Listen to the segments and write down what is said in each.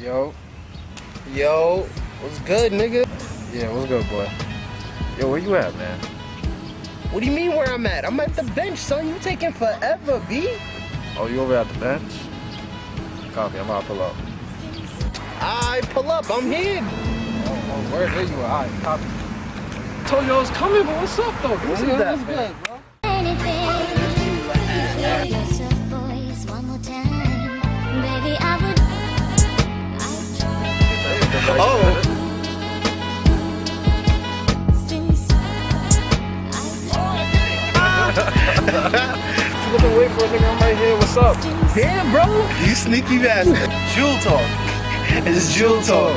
Yo, what's good, nigga? Yeah, what's good, boy? Yo, where you at, man? What do you mean where I'm at? I'm at the bench, son. You taking forever, B? Oh, you over at the bench? Copy, I'm about to pull up. I pull up, I'm here. Oh, where you at? All right, copy. Told you I was coming, but what's up, though? What's good, bro? Oh! Looking wait for a nigga, I'm right here. What's up? Damn, bro. You sneaky bastard. Jewel talk. It's Jewel talk.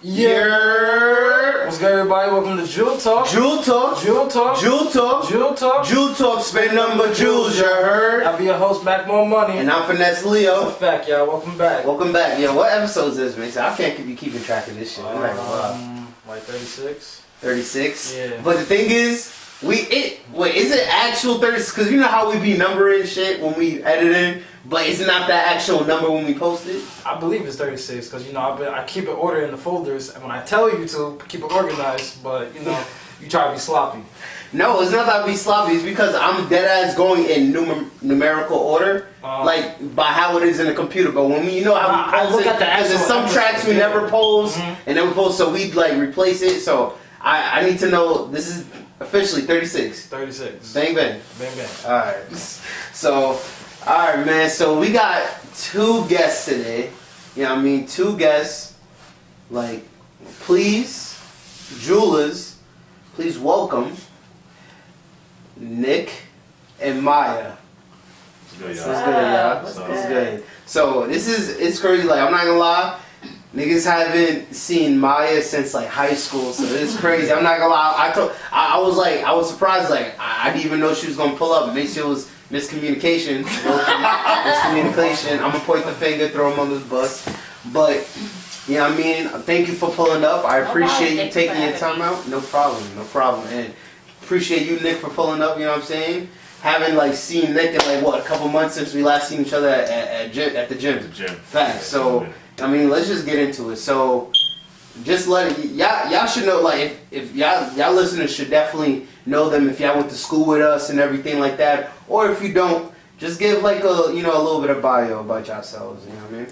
Yeah. What's good, everybody? Welcome to Jewel Talk. Jewel talk. Jewel Talk. Jewel talk. Jewel Talk. Jewel talk. Spend number jewels, you heard? I'll be your host, Back More Money. And I'm Finesse Leo. That's a fact, y'all. Welcome back. Welcome back. Yo, what episode is this, man? I can't be keeping track of this shit. I'm not gonna lie. Like 36. 36. Yeah. But the thing is, wait, is it actual 36? Because you know how we be numbering shit when we editing, but it's not the actual number when we post it? I believe it's 36 because, you know, I keep it ordered in the folders, and when I tell you to, keep it organized, but, you know, you try to be sloppy. No, it's not that I be sloppy. It's because I'm dead ass going in numerical order, like by how it is in the computer. But when we, you know how we post look at the because there's some tracks we never post, and then we post, so we like replace it. So I need to know this is officially 36. 36. Bang bang. Bang bang. All right. So, all right, man. So we got two guests today. You know what I mean? Two guests. Like, please, jewelers, please welcome Nick and Maya. What's good, What's y'all? good, y'all? What's What's good? So it's crazy. Like, I'm not gonna lie. Niggas haven't seen Maya since like high school, so it's crazy. I'm not gonna lie. I was surprised. Like I didn't even know she was gonna pull up. Maybe it was miscommunication. Miscommunication. I'm gonna point the finger, throw him on this bus. But you know what I mean. Thank you for pulling up. I appreciate you taking your time out. No problem. And appreciate you, Nick, for pulling up. You know what I'm saying. Having like seen Nick in like a couple months since we last seen each other at the gym. Facts. So. I mean, let's just get into it. So, just let y'all should know, like, if y'all listeners should definitely know them if y'all went to school with us and everything like that, or if you don't, just give like a little bit of bio about yourselves. You know what I mean?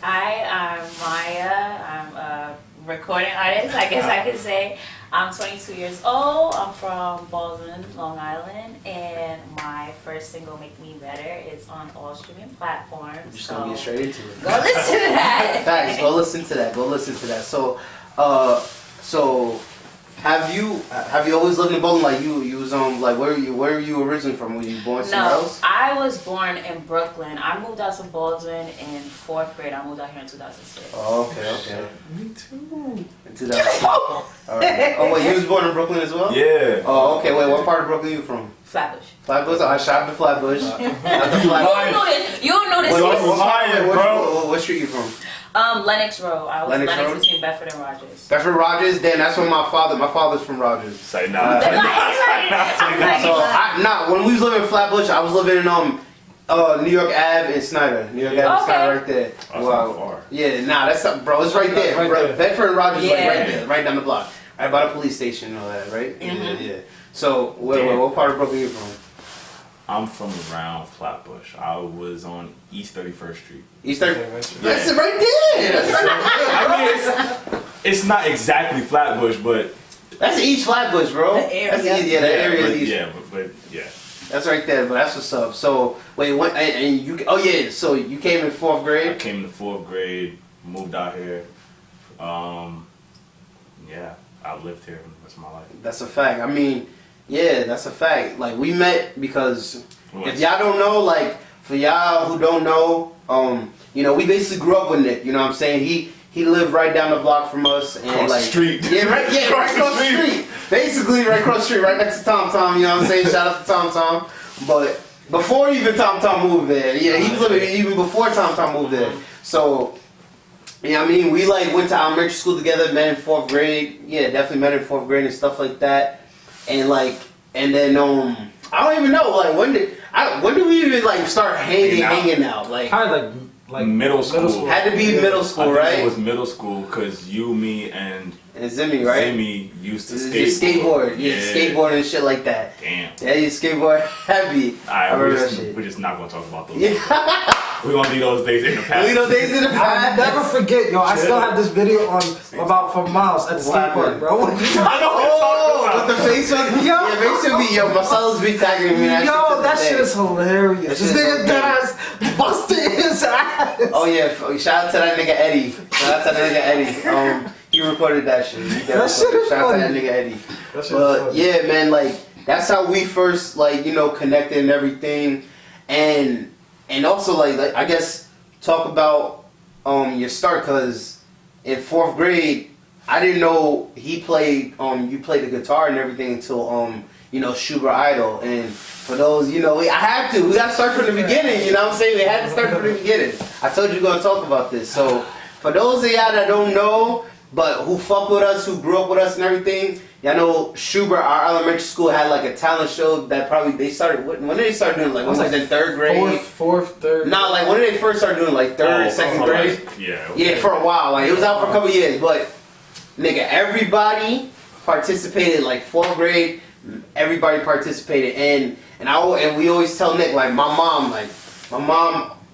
Hi, I'm Maya. I'm a recording artist, I guess I could say. I'm 22 years old. I'm from Baldwin, Long Island, and my first single, "Make Me Better," is on all streaming platforms. I'm just gonna get straight into it. Go listen to that. Thanks. Go listen to that. So, have you always lived in Baldwin? Like you was like where are you originally from? Were you born somewhere else? I was born in Brooklyn. I moved out to Baldwin in 4th grade. I moved out here in 2006. Oh, okay. Me too. In 2006. All right. Oh wait, you was born in Brooklyn as well? Yeah. Oh, okay. Wait, what part of Brooklyn you from? Flatbush. Flatbush? I shot the Flatbush. Not the Flatbush. You don't know this. What street you from? Lennox Road. I was Lennox Lennox Road? between Bedford and Rogers. Bedford Rogers? Then that's where my father's from Rogers. Say nah. So when we was living in Flatbush, I was living in New York Ave and Snyder. New York Ave and Snyder right there. That's not far. Yeah, that's up, bro. It's right there. Right there. Bedford and Rogers is like Yeah. right there, right down the block. Right by the police station and all that, right? Yeah. So what part of Brooklyn you from? I'm from around Flatbush. I was on East 31st Street. East 30. Yeah. That's it right there. I mean, it's not exactly Flatbush, but That's East Flatbush, bro. The area. That's the area but, is East. but yeah. That's right there, but that's what's up. So wait, what? And you? Oh yeah. So you came in 4th I grade. came in the 4th grade, moved out here. Yeah, I've lived here the rest of my life. That's a fact. I mean, yeah, that's a fact. Like we met because if y'all don't know, like for y'all who don't know, we basically grew up with Nick. You know what I'm saying? He lived right down the block from us and Across like the street. right across the street. Basically right across the street, right next to Tom Tom, you know what I'm saying? Shout out to Tom Tom. But before even Tom Tom moved there, yeah, he was living even before Tom Tom moved there. So yeah, I mean, we like went to elementary school together, met in 4th grade. Yeah, definitely met in 4th grade and stuff like that. And like and then I don't even know like when did we even like start hanging out like Probably like middle school. had to be middle school, I think right? it was middle school because you, me, and Zimmy, right? Zimmy used to Just skateboard. Yeah, skateboard and shit like that. Damn. Yeah, you skateboard heavy. I Alright, remember that shit. we're just not gonna talk about those. Yeah. We're gonna leave those days in the past. We know days in the I'll past. never forget, yo. I still have this video on about for Miles at the What skate park, happened? bro. I know Oh, with the face on. Yo. Yeah, face on me. Yo, Marcelo's be tagging me. Yo, that shit is hilarious. This nigga dies busting his ass. Oh yeah, shout out to that nigga Eddie. Shout out to that nigga Eddie. He recorded that shit. That shit is Shout out to that funny. nigga Eddie. That shit But is funny. yeah, man, like that's how we first like connected and everything, and also like I guess talk about your start, because in 4th grade I didn't know he played you played the guitar and everything until Schubert Idol. And for those we gotta start from the beginning, you know what I'm saying? We had to start from the beginning. I told you we're gonna talk about this. So for those of y'all that don't know but who fuck with us, who grew up with us and everything, y'all know Schubert, our elementary school, had like a talent show that probably they started when did they start doing, like when was it in 3rd grade? Fourth, third. Nah, like when did they first start doing, like 3rd, 2nd grade? Yeah, for a while. Like it was out for a couple years, but nigga, everybody participated. Like 4th grade, everybody participated, and we always tell Nick, like my mom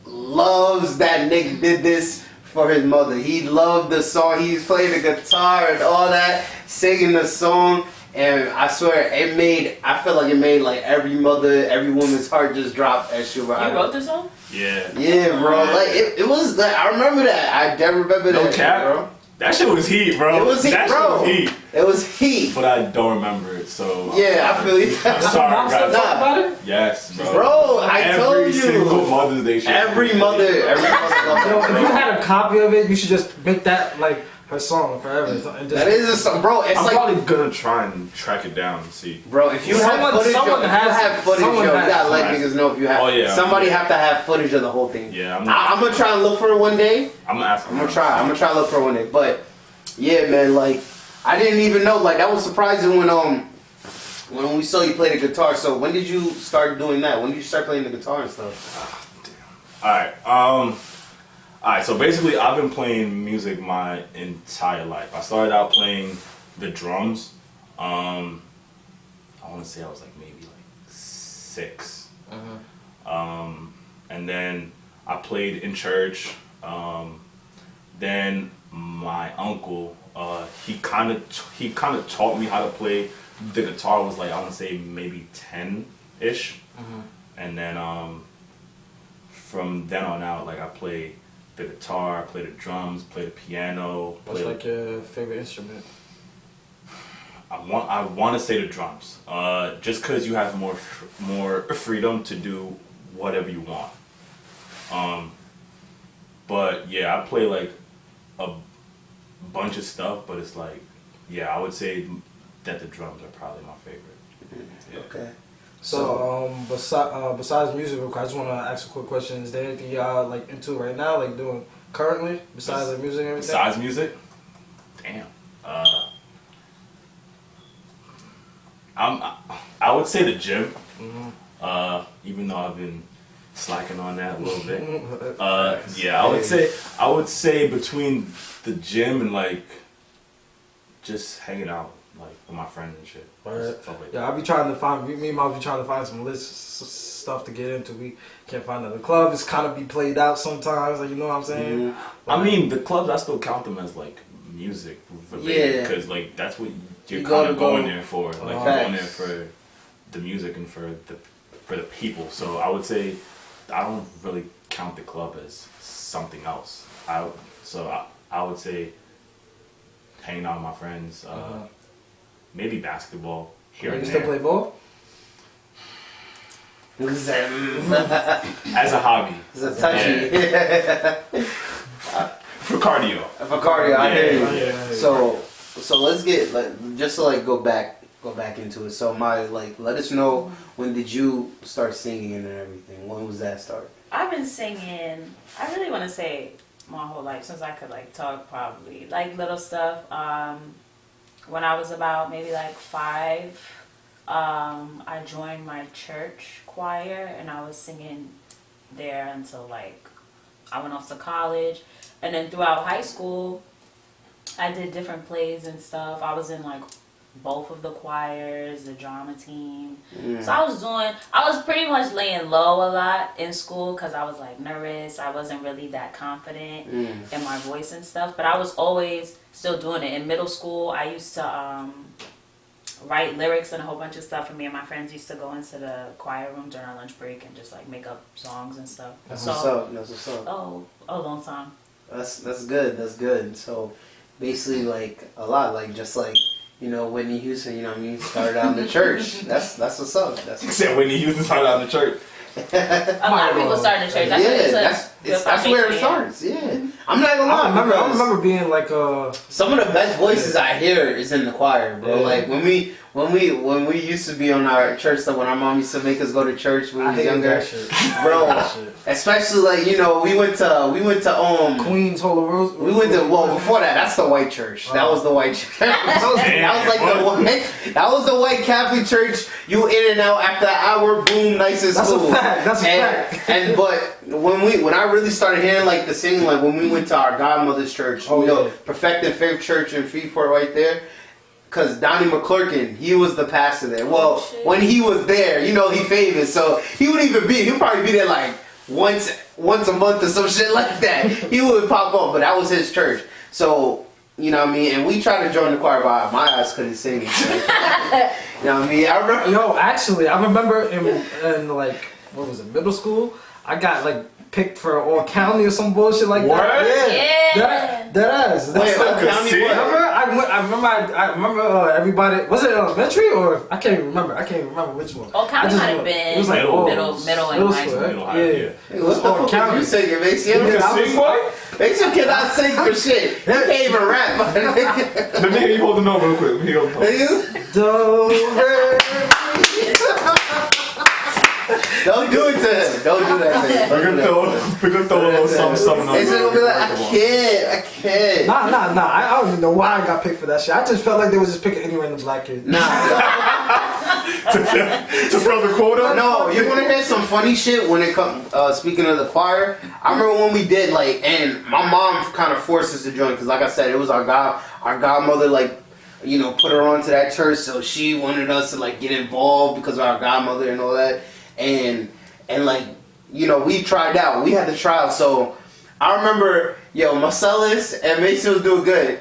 loves that Nick did this for his mother. He loved the song. He's playing the guitar and all that, singing the song, and I swear I feel like it made like every mother, every woman's heart just drop at Schubert. You wrote the song? Yeah. Yeah, bro. Like it was like I remember that. I never remember that. No cap, bro. That shit was heat, bro. It was heat, that bro. Shit was heat. It was heat. But I don't remember it, so Yeah, I feel you. I'm sorry, Mom still guys. talk about it? Yes, bro. Bro, I told Every you. single Mother's Day shit. Every mother loved Yo, that, if bro. you had a copy of it, you should just make that like her song forever. And just, That is a song, bro. It's I'm like, probably gonna try and track it down and see. bro, if you Someone- have footage, someone if has- you have footage, someone yo, you has- gotta let someone niggas know if you have. Oh, yeah. Somebody have to have footage of the whole thing. Yeah, I'm gonna try and look for it one day. I'm gonna ask. I'm gonna try and look for it one day. But yeah, man, like I didn't even know. Like that was surprising when we saw you play the guitar. So when did you start doing that? When did you start playing the guitar and stuff? Alright, so basically I've been playing music my entire life. I started out playing the drums. I wanna say I was like maybe like 6. And then I played in church. Then my uncle, he kind of taught me how to play the guitar. Was like I want to say maybe 10-ish, and then from then on out, like I played the guitar, played the drums, played the piano. What's like your favorite instrument? I want to say the drums, just because you have more freedom to do whatever you want. But yeah, I play like a bunch of stuff, but it's like, yeah, I would say that the drums are probably my favorite. Yeah. Okay. So, besides music, I just want to ask a quick question. Is there anything y'all like into right now, like doing currently, besides the music and everything? Besides music? Damn. I would say the gym. Even though I've been slacking on that a little bit. Yeah, I would say between the gym and like just hanging out like with my friends and shit. Right. Stuff like Yeah, that. I'll be trying to find. Me and Mom be trying to find some stuff to get into. We can't find it. The club is kind of be played out sometimes. Like, you know what I'm saying? I mean, the clubs, I still count them as like music related, Yeah. because like that's what you're You kind of gotta go- going there for. Like you're Facts. going there for the music and for the people. So I would say I don't really count the club as something else. I would say hanging out with my friends, maybe basketball here You and still there play ball? It's a as a hobby touchy. for cardio. For cardio, I hear you. Yeah. So let's get just to like go back into it. So let us know, when did you start singing and everything? When was that start? I've been singing, I really want to say my whole life, since I could like talk, probably. Like little stuff. When I was about maybe like 5 I joined my church choir and I was singing there until like I went off to college. And then throughout high school, I did different plays and stuff. I was in like both of the choirs, the drama team. So I was pretty much laying low a lot in school because I was like nervous. I wasn't really that confident in my voice and stuff. But I was always still doing it. In middle school, I used to write lyrics and a whole bunch of stuff. And me and my friends used to go into the choir room during our lunch break and just like make up songs and stuff. That's what's up. That's what's up. Oh, a long time. That's good. That's good. So basically, like a lot, like just like. You know, Whitney Houston, you know what I mean, started out in the church. That's what's up. Except Whitney Houston started out in the church. A lot of people start in the church. That's where it starts. Yeah, I'm not gonna lie. I remember being like some of the best voices I hear is in the choir, bro. Yeah. Like when we used to be on our church stuff, when our mom used to make us go to church when we was younger, bro. Especially like we went to Queens Holy Rose. We went to before that. That's the white church. That was the white church. That was the white Catholic church. You in and out after an hour. Boom, nice and smooth. That's a fact. And but when I really started hearing like the singing, like when we went to our godmother's church, Perfecting Faith Church in Freeport, right there. Cause Donnie McClurkin, he was the pastor there. Well, when he was there, he famous, so he'd probably be there like once a month or some shit like that. He would pop up, but that was his church. So, you know what I mean? And we tried to join the choir, but my eyes couldn't sing. So, you know what I mean? I remember. Actually, I remember in like, what was it, middle school? I got like picked for All County or some bullshit like that. Yeah. That ass. Wait, All County? I remember everybody. Was it elementary or I can't even remember. I can't even remember which one. All County might have been. It was like middle and high school. Hey, what the fuck are you singing, Mason? Mason cannot sing for shit. He can't even rap. Let me hear you hold the note real quick. Don't do it to him. Don't do that to him. We're gonna throw a little something on. He's gonna be like, I can't. Nah. I don't even know why I got picked for that shit. I just felt like they was just picking any random black kid. Nah. To fill the quota? No, you wanna hear some funny shit when it comes, speaking of the choir? I remember when we did, like, and my mom kind of forced us to join, because like I said, it was our godmother, like, put her onto that church, so she wanted us to, like, get involved because of our godmother and all that. And like, we tried out. We had to try out. So I remember, Marcellus and Mason was doing good.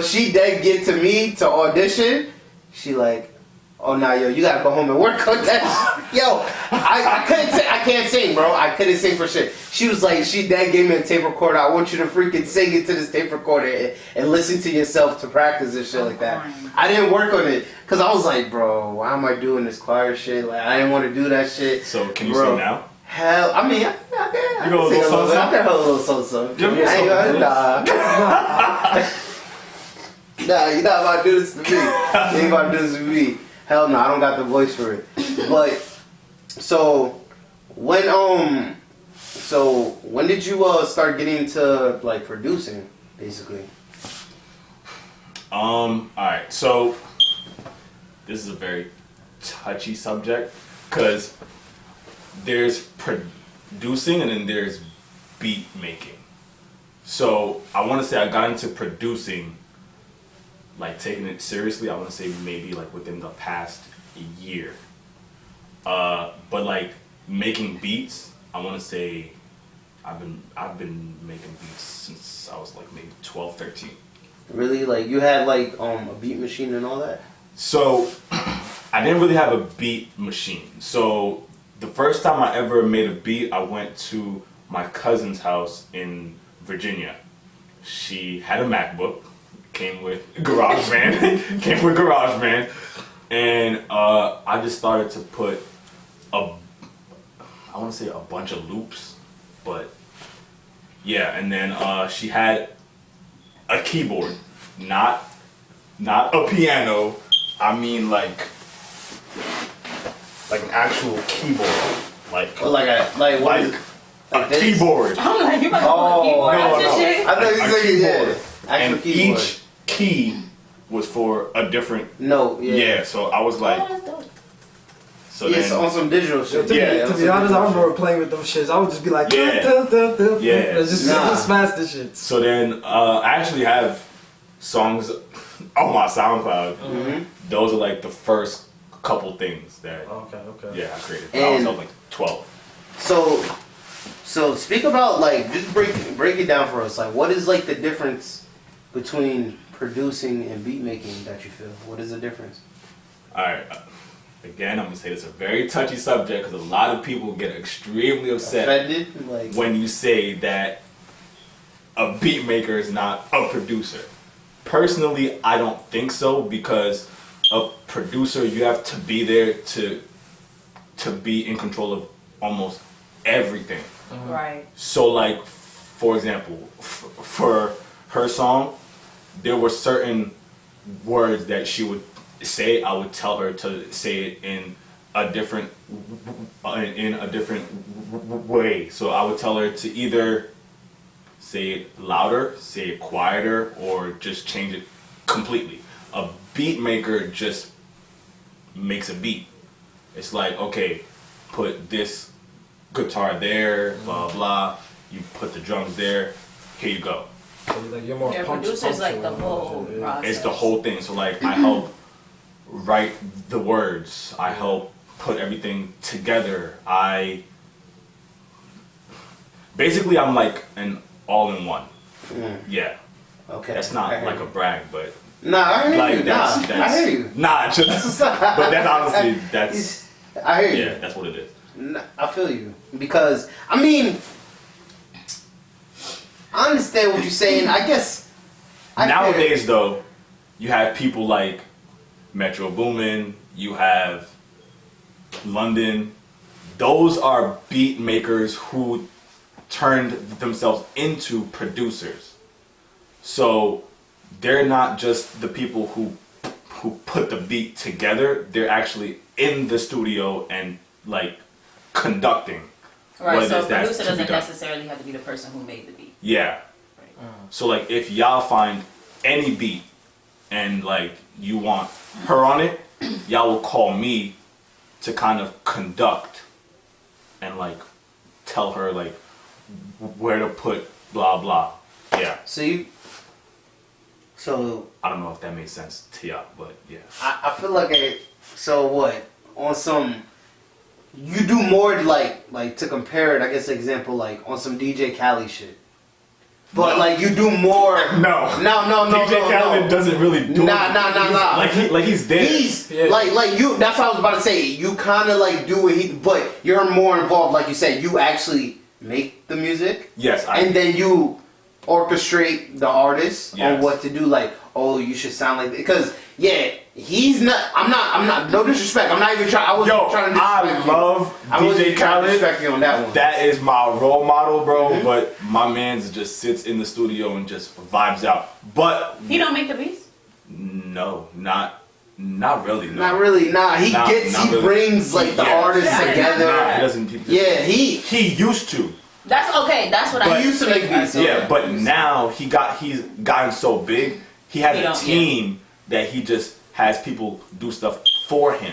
She did get to me to audition. She like, oh nah, you gotta go home and work on that. I can't sing, bro. I couldn't sing for shit. She was like, she dad gave me a tape recorder. I want you to freaking sing into this tape recorder and listen to yourself to practice and shit like that. I didn't work on it because I was like, bro, why am I doing this choir shit? Like, I didn't want to do that shit. So can you sing now? Hell, I mean, I can hold a little something. Give me something. Nah, you're not about to do this to me. You ain't about to do this to me. Hell no, I don't got the voice for it. But so when did you start getting into like producing, basically? Alright, so this is a very touchy subject because there's producing and then there's beat making. So I want to say I got into producing, like taking it seriously, I want to say maybe like within the past year. But like making beats, I want to say I've been making beats since I was like maybe 12, 13. Really? Like you had like a beat machine and all that? So I didn't really have a beat machine. So the first time I ever made a beat, I went to my cousin's house in Virginia. She had a MacBook, came with GarageBand, and I just started to put I want to say a bunch of loops, but yeah, and then she had a keyboard, not a piano. I mean like an actual keyboard, like a keyboard. I'm like, you about to keyboard shit? I thought you said and each key was for a different note. Yeah, so I was like, So Yes, then, on some digital shit. To be honest, I remember playing with them shits. I would just be like, just smash this shit. So then, I actually have songs on my SoundCloud. Mm-hmm. Those are like the first couple things that Okay. I created. I was like 12. So speak about like just break it down for us. Like, what is like the difference between producing and beat making that you feel? What is the difference? All right. Again, I'm gonna say it's a very touchy subject because a lot of people get extremely upset Offended? Like, when you say that a beat maker is not a producer. Personally, I don't think so because a producer, you have to be there to be in control of almost everything. Right. So, like, for example, for her song, there were certain words that she would say. I would tell her to say it in a different way. So I would tell her to either say it louder, say it quieter, or just change it completely. A beat maker just makes a beat. It's like, okay, put this guitar there, blah blah. You put the drums there. Here you go. So you're more Producer's like the whole process. It's the whole thing. So like, I help write the words. I help put everything together. Basically I'm like an all-in-one. Yeah. okay. That's not like a brag, but Nah, I hear like you. that's I hear you. Nah, just but that's honestly that's I hear you. yeah, that's what it is. I feel you because I mean, I understand what you're saying. I guess Nowadays though, you have people like Metro Boomin, you have London. Those are beat makers who turned themselves into producers. So they're not just the people who put the beat together. They're actually in the studio and like conducting. Right, what so is a that producer to be doesn't done. necessarily have to be the person who made the beat. Yeah. So like if y'all find any beat and like you want her on it, y'all will call me to kind of conduct and like tell her like where to put blah blah. Yeah. So I don't know if that makes sense to y'all, but yeah. I feel like so what on some you do more like to compare it. I guess example like on some DJ Khaled shit. But No. like you do more. No. DJ Khaled doesn't really do Nah. Like he's there. He's like you. That's what I was about to say. You kind of like do it, but you're more involved. Like you said, you actually make the music. Yes. And then you orchestrate the artist on Yes. what to do. Like, oh, you should sound like because he's not. I'm not. No disrespect. I'm not even trying. I wasn't trying to disrespect you. I love I wasn't DJ trying to Khaled. disrespect you on that one. That is my role model, bro. Mm-hmm. But my man's just sits in the studio and just vibes out. But He don't make the beats? no, not really. No. Not really. Nah, he Not really. brings like the Yeah. artists Yeah. together. Nah, he doesn't. He used to. That's okay, that's what I He used to make beats. Yeah, but now he's gotten so big. He has He a don't- team that he just has people do stuff for him.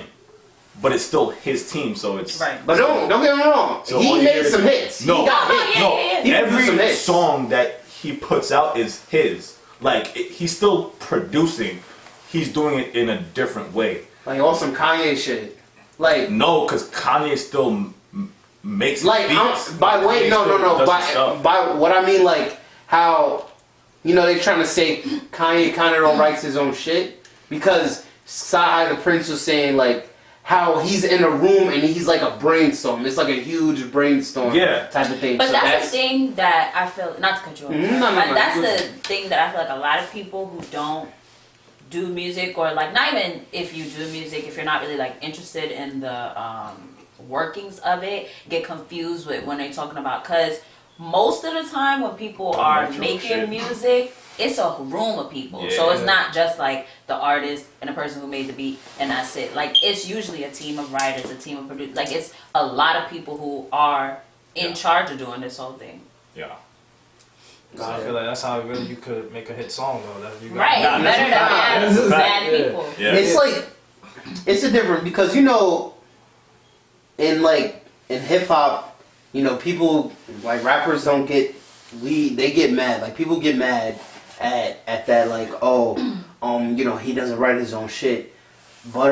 But it's still his team, so it's Right. But don't get me wrong. So all He you made hear is- some hits. No. He got Oh, hits. yeah, No, yeah, yeah. He produced some every hits. song that he puts out is his. Like he's still producing. He's doing it in a different way. Like on some Kanye shit. Like No, because Kanye still makes like beats. by way Kanye no still does his stuff. by what I mean like how they're trying to say Kanye kind of don't write his own shit because Sci the Prince was saying like how he's in a room and he's like a brainstorm. It's like a huge brainstorm type of thing. But So that's the thing that I feel, not to cut you off, No, that's good. the thing that I feel like a lot of people who don't do music or like not even if you do music, if you're not really like interested in the workings of it, get confused with when they're talking about, because most of the time when people are making music, it's a room of people. So it's not just like the artist and the person who made the beat and that's it. Like it's usually a team of writers, a team of producers. Like it's a lot of people who are in charge of doing this whole thing. Yeah. I feel like that's how really you could make a hit song though. That you got. Right, it's better to have bad people. Yeah. It's like it's a different because in hip hop, you know, people like rappers don't get they get mad. Like people get mad at that like, oh, you know, he doesn't write his own shit. But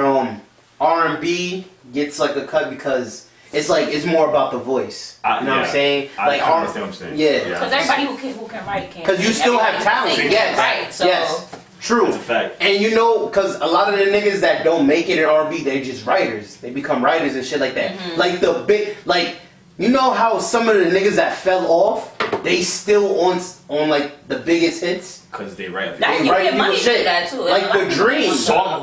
R&B gets like a cut because it's more about the voice. You know what I'm saying? I understand what you're saying. Yeah. Because everybody who can write can't. Because you still have talent. Yes. Right. So. Yes. True. That's a fact. And you know, because a lot of the niggas that don't make it in R&B, they're just writers. They become writers and shit like that. Mm-hmm. Like the big, like, you know how some of the niggas that fell off, they still on like the biggest hits? Because they write. That They you write get people money shit. to that too. Like the Dream.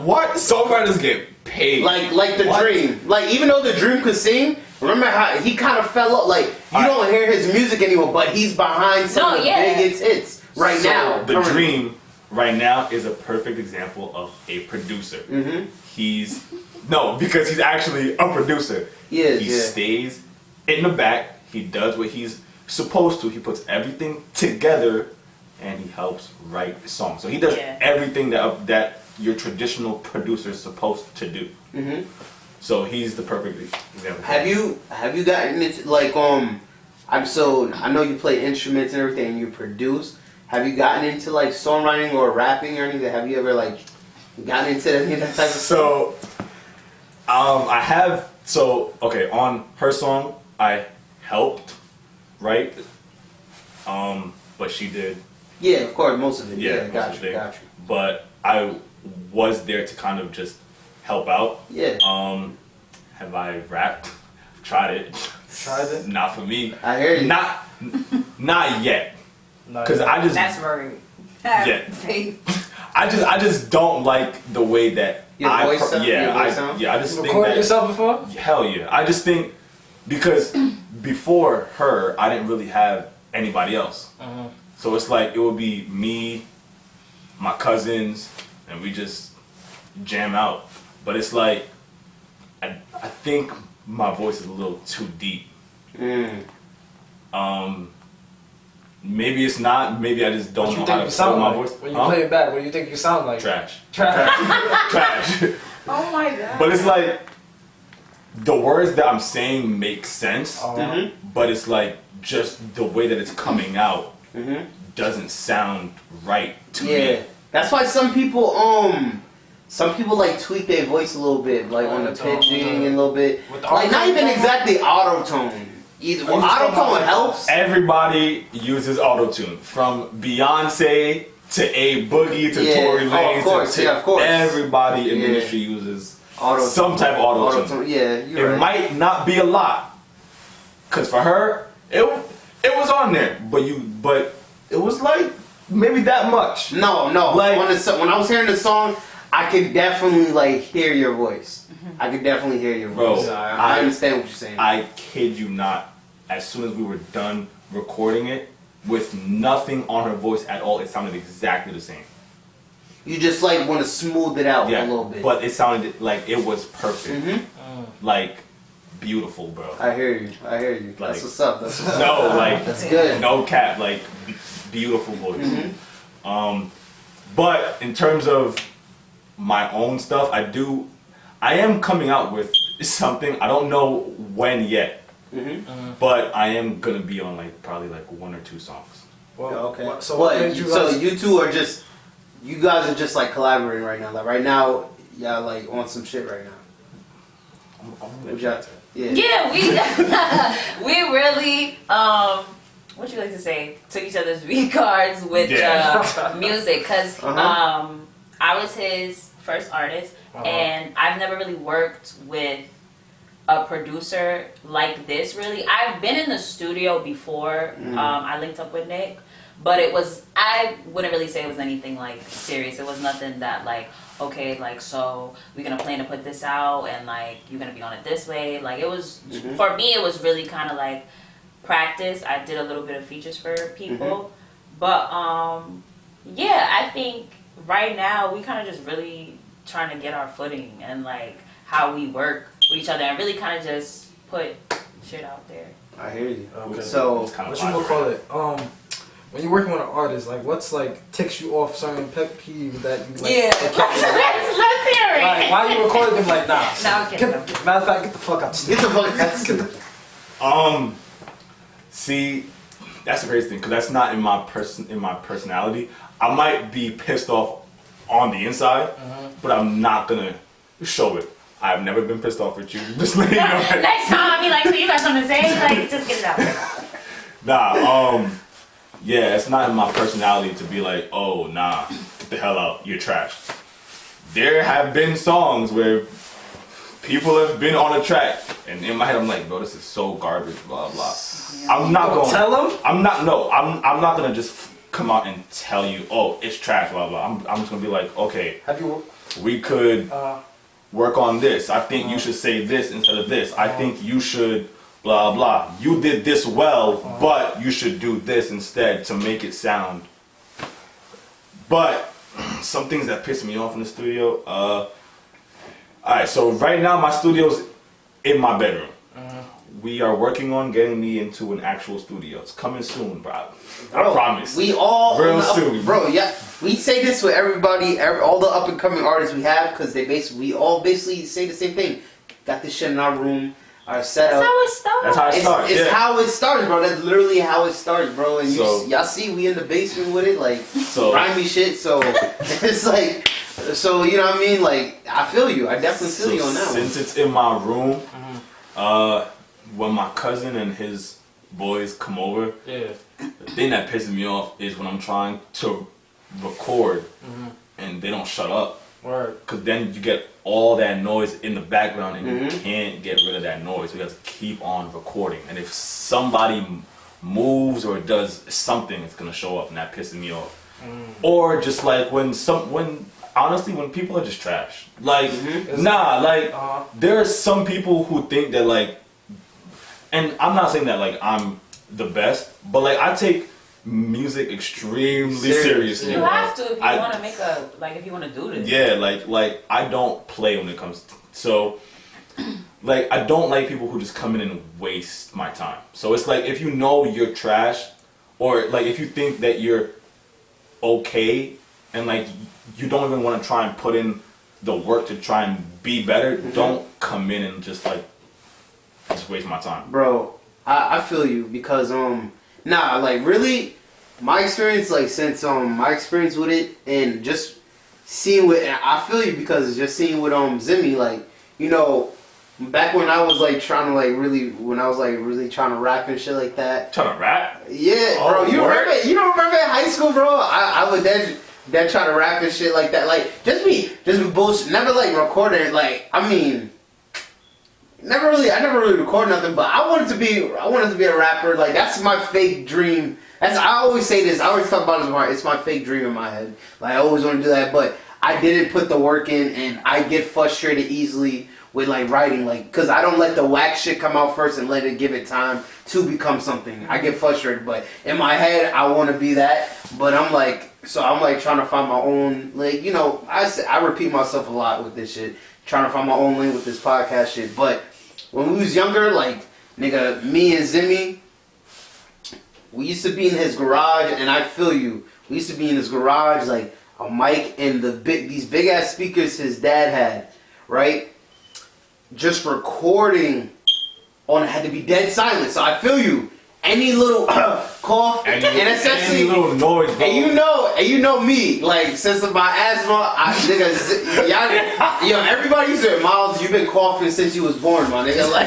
What? Songwriters get paid. Like the What? Dream. Like even though the Dream could sing, remember how he kind of fell off? Like you don't hear his music anymore, but he's behind some of the biggest hits right now. The Dream right now is a perfect example of a producer. Mm-hmm. Because he's actually a producer. He Yeah. stays in the back. He does what he's supposed to. He puts everything together, and he helps write songs. So he does everything that your traditional producer is supposed to do. Mm-hmm. So he's the perfect example. Have you gotten into like I know you play instruments and everything and you produce. Have you gotten into like songwriting or rapping or anything? Have you ever like gotten into any of that type of stuff? So I have on her song I helped write. But she did. Yeah, of course, most of it. Yeah, got you. But I was there to kind of just help out. Yeah. Have I rapped? Tried it. Tried it? Not for me. I hear you. Not yet. Because I just That's very. I just don't like the way that Your voice sound? I just You think recorded that yourself before? hell yeah. I just think because before her I didn't really have anybody else. So it's like it would be me, my cousins, and we just jam out. But it's like I think my voice is a little too deep. Maybe it's not. Maybe I just don't know how to put my voice. When you play it back, what do you think you sound like? Trash. Trash. Oh my god. But it's like the words that I'm saying make sense, but it's like just the way that it's coming out doesn't sound right to me. That's why some people like tweak their voice a little bit, like on the pitching and a little bit, like not even exactly auto tone. Either well, auto tone helps. Everybody uses auto tune, from Beyonce to A Boogie to Tory Lanez. Of course. Everybody in the industry uses some type of auto tune. Yeah, it might not be a lot, cause for her it was on there, but it was like maybe that much. No. Like when I was hearing the song, I could definitely like hear your voice. I could definitely hear your voice. Bro, I understand what you're saying. I kid you not. As soon as we were done recording it, with nothing on her voice at all, it sounded exactly the same. You just like want to smooth it out a little bit. But it sounded like it was perfect. Like beautiful, bro. I hear you. Like, that's what's up. No, like that's good. No cap, like beautiful voice. But in terms of my own stuff, I am coming out with something. I don't know when yet. But I am gonna be on like probably like 1 or 2 songs. Well, okay. So you two are just, you guys are just like collaborating right now. Like right now, y'all like on some shit right now. Yeah, we really what you like to say, took each other's V cards with music, cause I was his first artist, and I've never really worked with a producer like this. Really, I've been in the studio before. I linked up with Nick, but I wouldn't really say it was anything like serious. It was nothing that like, okay, like, so we're gonna plan to put this out and like you're gonna be on it this way. Like it was for me, it was really kind of like practice. I did a little bit of features for people, but I think right now we kind of just really trying to get our footing and like how we work with each other and really kind of just put shit out there. I hear you. Okay. So what you gonna call it? When you're working with an artist, like what's like ticks you off, certain pet peeve that you like? Yeah. let's hear it. Like, why you recording them like, nah. No, I'm kidding. Matter of fact, get the fuck out the Get studio. the fuck out. See, that's the crazy thing, because that's not in my personality. I might be pissed off on the inside, but I'm not gonna show it. I've never been pissed off with you. Just letting you know. Next time, he like, so you got something to say? Like, just get it out there. Nah, yeah, it's not in my personality to be like, oh, nah, get the hell out, you're trash. There have been songs where people have been on a track, and in my head I'm like, bro, this is so garbage, blah blah. I'm not gonna tell them. I'm not I'm not gonna just come out and tell you, oh, it's trash, blah blah. I'm just gonna be like, okay, Have you? we could work on this. I think you should say this instead of this. I think you should blah blah. You did this well, but you should do this instead to make it sound. But some things that piss me off in the studio. Alright, so right now my studio's in my bedroom. We are working on getting me into an actual studio. It's coming soon, bro. I promise. We all Real soon. bro. Yeah, we say this with everybody, all the up and coming artists we have, because we all basically say the same thing. Got this shit in our room, our setup. That's how it starts. That's how it starts. It's yeah. how it starts, bro. That's literally how it starts, bro. And So- y'all see, we in the basement with it, like So- grimy shit. So it's like, so you know what I mean? Like, I feel you. I definitely feel you on that one. Since it's in my room, when my cousin and his boys come over, Yeah. the thing that pisses me off is when I'm trying to record and they don't shut up. Word. Because then you get all that noise in the background and you can't get rid of that noise. We have to keep on recording. And if somebody moves or does something, it's going to show up, and that pisses me off. Or just like honestly, when people are just trash. Like, there are some people who think that, like, and I'm not saying that, like, I'm the best, but, like, I take music extremely seriously. You have to if you I- want to make if you want to do this. Yeah, like I don't play when it comes to, so, like, I don't like people who just come in and waste my time. So it's like, if you know you're trash, or, like, if you think that you're okay, and, like, you don't even want to try and put in the work to try and be better, don't come in and just, like, just waste my time. Bro, I feel you, because like, really, my experience, like, since my experience with it, and just seeing what, I feel you, because just seeing with Zimmy, like, you know, back when I was, like, trying to, like, really trying to rap and shit like that. Trying to rap? Yeah, bro, you don't remember in high school, bro? I would then try to rap and shit like that, like, just be bullshit, never, like, recording, like, I mean, I never really record nothing, but I wanted to be a rapper. Like, that's my fake dream. I always say this. I always talk about it. It's my fake dream in my head. Like, I always want to do that, but I didn't put the work in, and I get frustrated easily with, like, writing, like, because I don't let the whack shit come out first and let it give it time to become something. I get frustrated, but in my head, I want to be that. But I'm like trying to find my own, like, you know, I repeat myself a lot with this shit, trying to find my own lane with this podcast shit, but when we was younger, like, nigga, me and Zimmy, we used to be in his garage, and I feel you. We used to be in his garage, like, a mic and these big ass speakers his dad had, right? Just recording had to be dead silent. So I feel you. Any little cough, and essentially, any little noise, bro. And you know me, like, since my asthma, everybody used to say, Miles, you've been coughing since you was born, my nigga. Like,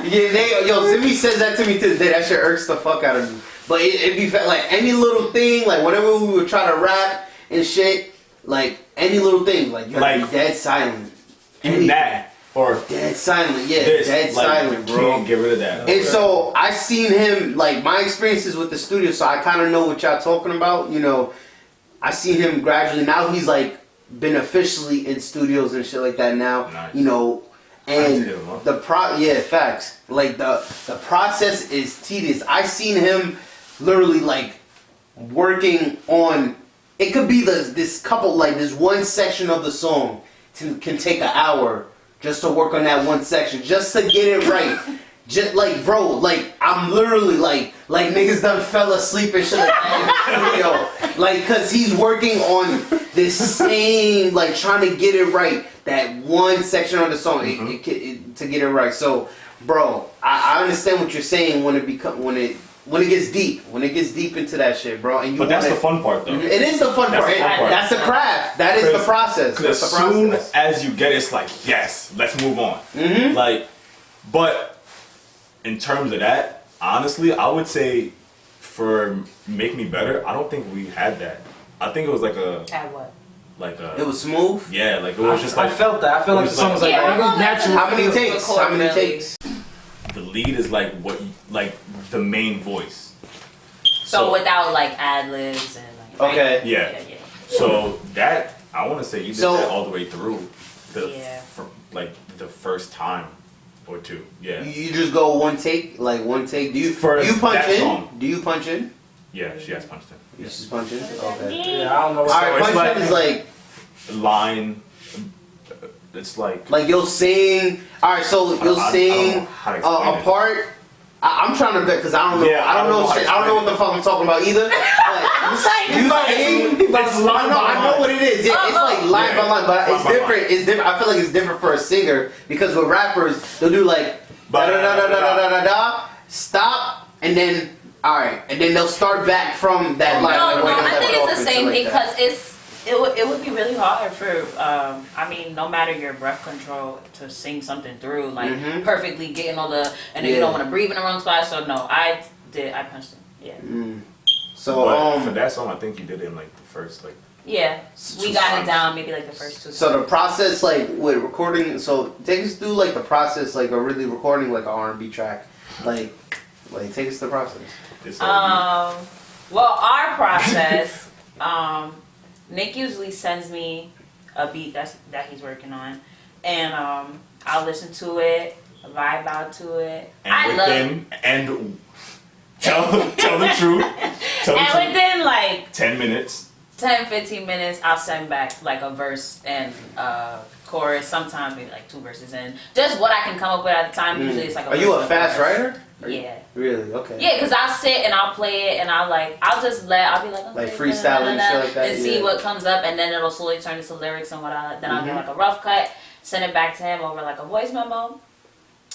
Zimmy says that to me to this day. That shit irks the fuck out of me. But it be like any little thing, like whenever we would try to rap and shit, like any little thing, like you gotta be dead silent. Even that. Or dead silent, dead silent, bro. Can't get rid of that. And so I seen him, like, my experiences with the studio, so I kind of know what y'all talking about. You know, I seen him gradually. Now he's like been officially in studios and shit like that now. Nice. You know, and facts. Like the process is tedious. I seen him literally like working on. It could be this one section of the song can take an hour. Just to work on that one section, just to get it right, just like bro, like I'm literally like niggas done fell asleep and shit like that in the studio. Like cause he's working on this same like trying to get it right. That one section of the song to get it right. So bro, I understand what you're saying when it gets deep into that shit, bro. And but that's the fun part, though. It is the fun part. That's the craft. That is the process. Because as soon as you get it, it's like, yes, let's move on. Mm-hmm. Like, but in terms of that, honestly, I would say for Make Me Better, I don't think we had that. I think it was like a... At what? It was smooth? Yeah, like it was just like... I felt that. I felt like the song was like natural. How many takes? How many takes? The lead is like like the main voice. So without like ad libs and like. Right? Okay. Yeah. So that I want to say you did that all the way through. For like the first time or two. Yeah. You just go one take. Do you punch in? Song. Do you punch in? Yeah, she has punched in. You just punch in. Okay. Yeah, I don't know. Alright, punch in is like line. It's like you'll sing. All right, so you'll sing a part. I'm trying to bet because I don't know. Yeah, I don't know shit. I don't know what the fuck I'm talking about either. I know what it is. Yeah, it's like line by line, but it's different. It's different. I feel like it's different for a singer because with rappers they'll do like da da da da da da da da stop and then all right, and then they'll start back from that line. No, I think it's the same thing because it would be really hard for I mean, no matter your breath control to sing something through like perfectly getting all the and then you don't want to breathe in the wrong spot. So no, I punched him. Yeah. So for that song, I think you did it in like the first like. Yeah, we got it down maybe like the first two. So the process like with recording. So take us through like the process like of really recording like an R&B track. Like take us through the process. Well, our process. Nick usually sends me a beat that he's working on, and I'll listen to it, vibe out to it. And tell the truth. Within like 10 minutes, 10-15 minutes, I'll send back like a verse and chorus. Sometimes maybe like 2 verses in, just what I can come up with at the time. Usually it's like. Are you a fast writer? Yeah. Really? Okay. Yeah, because I'll sit and I'll play it and I'll be like, okay, like freestyling and shit like that. And see what comes up, and then it'll slowly turn into lyrics and then I'll get like a rough cut, send it back to him over like a voice memo.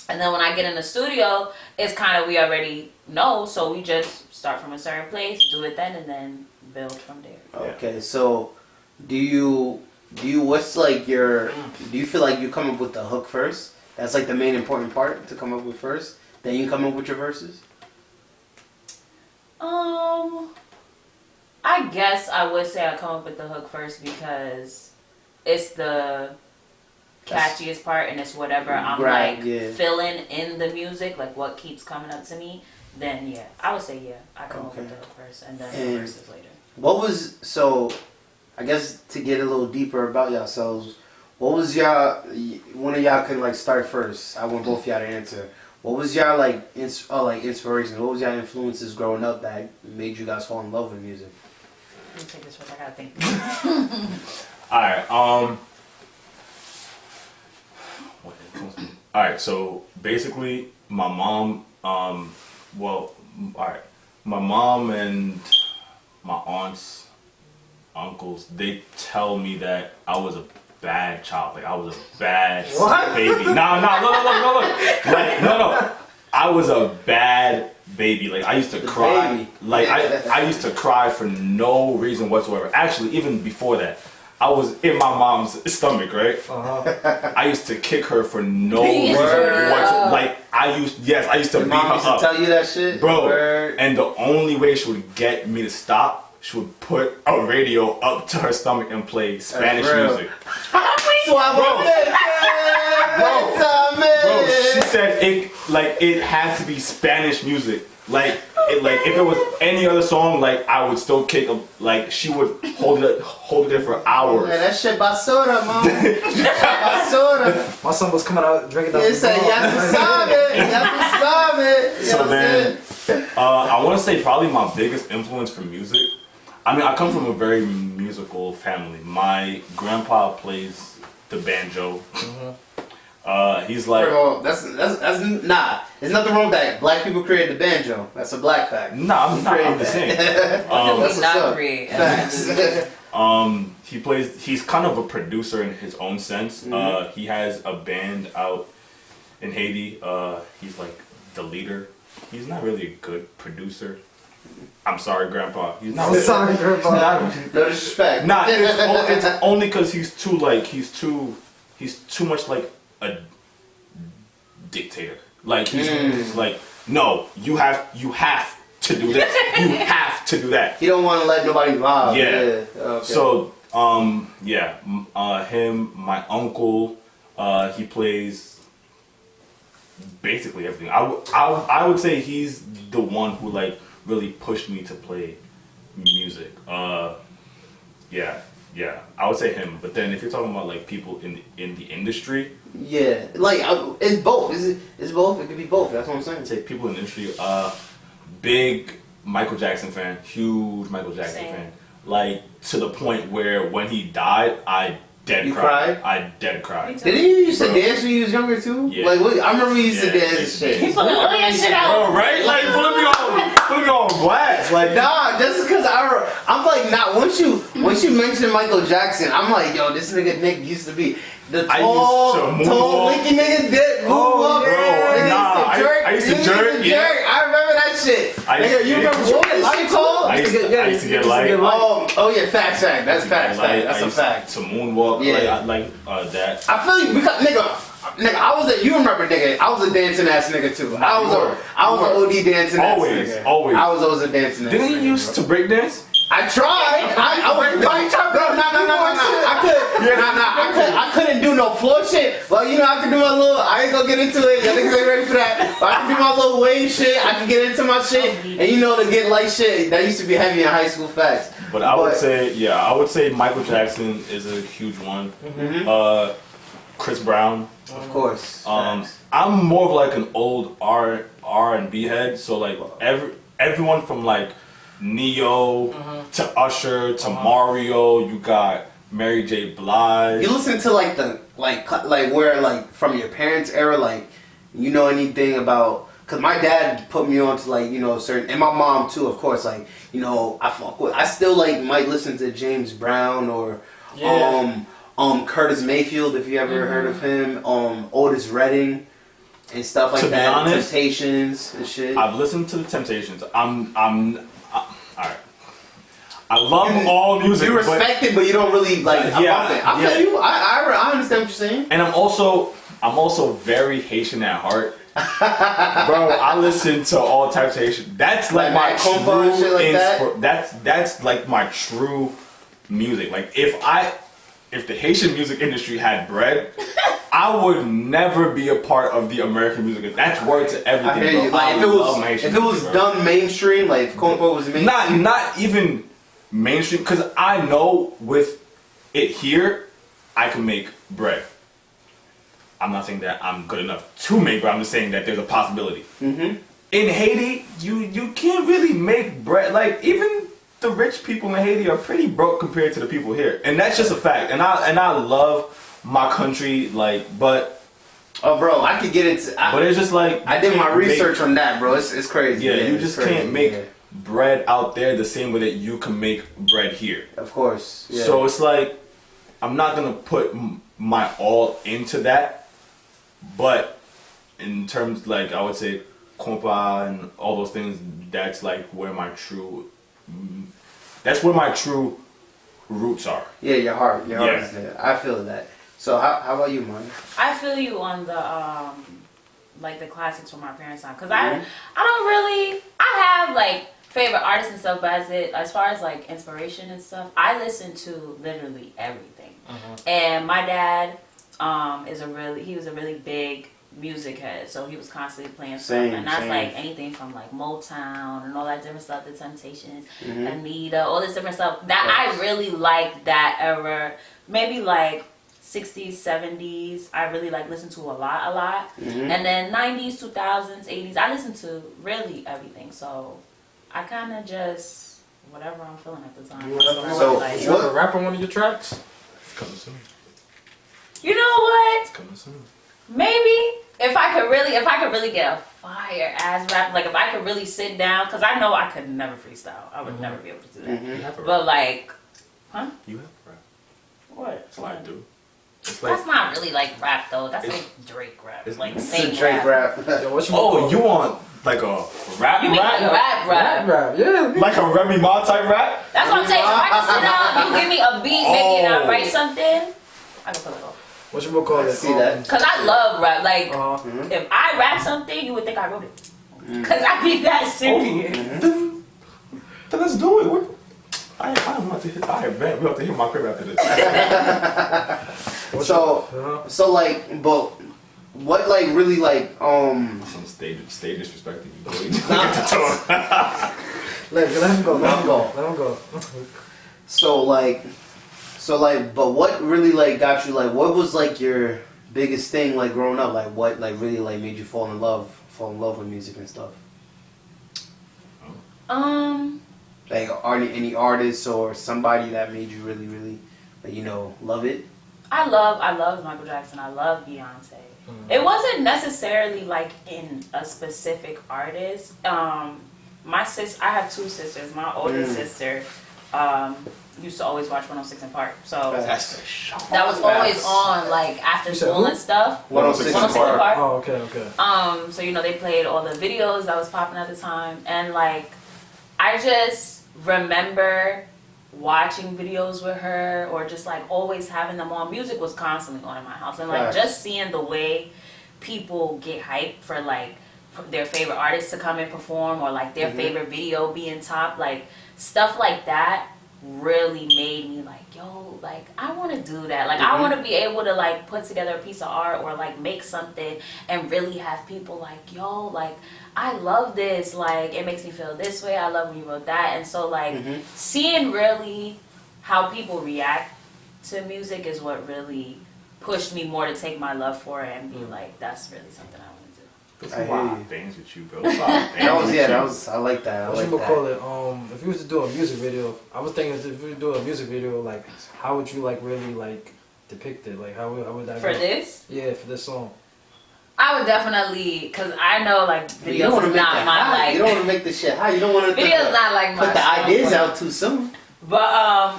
And then when I get in the studio, it's kind of we already know, so we just start from a certain place, do it then, and then build from there. Okay, so do you what's like your? Do you feel like you come up with the hook first? That's like the main important part to come up with first. Then you come up with your verses? I guess I would say I come up with the hook first because it's the catchiest part and it's whatever I'm feeling in the music, like what keeps coming up to me. Then yeah, I would say I come up with the hook first and then the verses later. So I guess to get a little deeper about yourselves, what was one of y'all could like start first. I want both y'all to answer. What was y'all inspiration? What was y'all influences growing up that made you guys fall in love with music? Let me take this first. I gotta think. Alright, alright, so basically my mom, my mom and my aunts, uncles, they tell me that I was a bad child. Like I was a bad baby. No, look. Like no. I was a bad baby. Like I used to cry. Baby. Like I used to cry for no reason whatsoever. Actually, even before that, I was in my mom's stomach, right? I used to kick her for no reason whatsoever. Like I used to beat her up. Tell you that shit, bro. And the only way she would get me to stop, she would put a radio up to her stomach and play Spanish music. Bro, she said it had to be Spanish music. Like if it was any other song, like I would still kick him. Like she would hold it there for hours. Yeah, that shit basura, mom. Basura. My son was coming out drinking that. It's like ya sabe. So then, I want to say probably my biggest influence for music. I mean, I come from a very musical family. My grandpa plays the banjo. He's like, First of all, that's nah. There's nothing wrong with that. Black people created the banjo. That's a black fact. nah, I'm not. I'm just saying. That's what's not up. create. Facts. He plays. He's kind of a producer in his own sense. He has a band out in Haiti. He's like the leader. He's not really a good producer. I'm sorry, Grandpa. He's not. Sorry, Grandpa. No disrespect. Nah, it's only because he's too much like a dictator. Like he's like, no, you have to do this. You have to do that. He don't want to let nobody vibe. Yeah. Okay. So him, my uncle, he plays basically everything. I would say he's the one who like really pushed me to play music. Yeah, I would say him. But then if you're talking about like people in the industry, yeah, like it's both. It's both. It could be both. That's what I'm saying. I'd say people in the industry. Big Michael Jackson fan, huge Michael Jackson Same. fan. Like to the point where when he died, I dead You cried. cried? I dead cried. Didn't you used to dance when you was younger too? Yeah. Like what, I remember we used to Yeah, dance and shit. He pulling all your shit out. Oh, right? Like put me on blast. Like Nah, just because I'm like, nah. Once you mention Michael Jackson, I'm like, yo, this nigga Nick used to be the I tall, used to tall, moonwalk. winky nigga did move Oh, up. bro, Nigga nah, I used to Nigga jerk, used to yeah. jerk. I remember that shit. I used Nigga, to you get- remember what this shit called? I used to get light. Oh yeah, facts. That's facts. That's a fact. To moonwalk, Yeah. like that. I feel you because nigga, I was you remember nigga, I was a dancing ass nigga too. I was an OD dancing ass Always, nigga. always. I was always a dancing ass Didn't nigga, you used bro. to break dance? I tried. I was right. No. I couldn't do no floor shit. But you know, I could do my little. I ain't gonna get into it. Y'all niggas ain't ready for that. But I can do my little wave shit. I can get into my shit. And you know, to get light shit, that used to be heavy in high school. Facts. But I would say Michael Jackson is a huge one. Chris Brown. Of course. Facts. I'm more of like an old R&B head, so like everyone from like Neo to Usher to Mario, you got Mary J. Blige. You listen to like the like where like from your parents' era, like you know anything about? Cause my dad put me on to like certain, and my mom too, of course. Like I fuck with. I still like might listen to James Brown or Curtis Mayfield if you ever heard of him. Otis Redding and stuff like To be that. honest, Temptations and shit. I've listened to the Temptations. Alright. I love all music. You respect it, but you don't really like. Yeah, I feel you. I understand what you're saying. And I'm also very Haitian at heart. Bro, I listen to all types of Haitian. That's like my Mad Compa and shit true like that? that's like my true music. Like if the Haitian music industry had bread, I would never be a part of the American music. That's word to everything. I hear you. Bro. Like, I love my Haitian if it was music, bro. done mainstream, like if Compa was mainstream, Not even mainstream, because I know with it here, I can make bread. I'm not saying that I'm good enough to make bread. I'm just saying that there's a possibility. In Haiti, you can't really make bread. Like even the rich people in Haiti are pretty broke compared to the people here, and that's just a fact. And I love my country, like, but oh, bro, I could get into. but it's just like I did my research on that, bro. It's crazy. Yeah, man. you It's just crazy, can't make yeah. bread out there the same way that you can make bread here. Of course. Yeah. So it's like I'm not gonna put my all into that, but in terms like I would say compa and all those things, that's like where my true roots are. yeah, your heart Yeah. is there. I feel that. So how about you, man? I feel you on the like the classics from my parents' time, cause I don't really, I have like favorite artists and stuff, but as far as like inspiration and stuff, I listen to literally everything. And my dad he was a really big music head, so he was constantly playing stuff, and that's like anything from like Motown and all that different stuff, the Temptations, Anita, all this different stuff. That I really like that era, maybe like 60s, 70s. I really like listen to a lot, and then 90s, 2000s, 80s. I listen to really everything, so I kind of just whatever I'm feeling at the time. So, Like, You ever rap on one of your tracks? It's coming soon. you know what? It's coming soon. maybe if I could really get a fire ass rap, like if I could really sit down, because I know I could never freestyle. I would never be able to do that. You have a rap. But like, huh? You have a rap. What? That's what I do. It's like, That's not really like rap though. That's like Drake rap. it's- Like It's sing a Drake rap. Yo, what you oh, you want like a rap You mean like rap? rap? Yeah. Like a Remy Ma type rap? That's what I'm saying. If I can sit down, you give me a beat, maybe, and I Oh. write something, I can pull it off. What you gonna call I it? see that. Cause I love rap. Like Uh-huh. if I rap something, you would think I wrote it. Cause I be that serious. Then let's do it. I'm about to hit. Alright, man, we have to hit my crib after this. So like, but what like really like Some stay disrespecting you, boy. Let him go. Let him go. Let him go. so like, but what really like got you like? What was like your biggest thing like growing up? Like what like really like made you fall in love with music and stuff? Like any artists or somebody that made you really like love it? I love Michael Jackson. I love Beyonce. It wasn't necessarily like in a specific artist. My sis, I have two sisters. My older sister used to always watch 106 in Park. So That's the show. that was always on like after You said school who? and stuff. 106 in 106 in Park. Park. Oh, okay. So they played all the videos that was popping at the time, and like I just remember watching videos with her, or just like always having them on. Music was constantly on in my house, and like Right. just seeing the way people get hyped for like their favorite artists to come and perform, or like their favorite video being top, like stuff like that really made me like, yo, like I want to do that. Like I want to be able to like put together a piece of art or like make something and really have people like, yo, like I love this, like it makes me feel this way, I love when you wrote that. And so like seeing really how people react to music is what really pushed me more to take my love for it and be like, that's really something I want to do. There's I a lot hear of you. things with you, bro. There's a lot of things I like that. I What like you gonna that. call it? If you was to do a music video, I was thinking if you do a music video, like how would you like really like depict it? Like how would that For go? this, Yeah, for this song. I would definitely, because I know like You don't videos want to is make not that my high. like, You don't want to make the shit high. You don't want to videos not like my put the strong ideas point. out too soon. But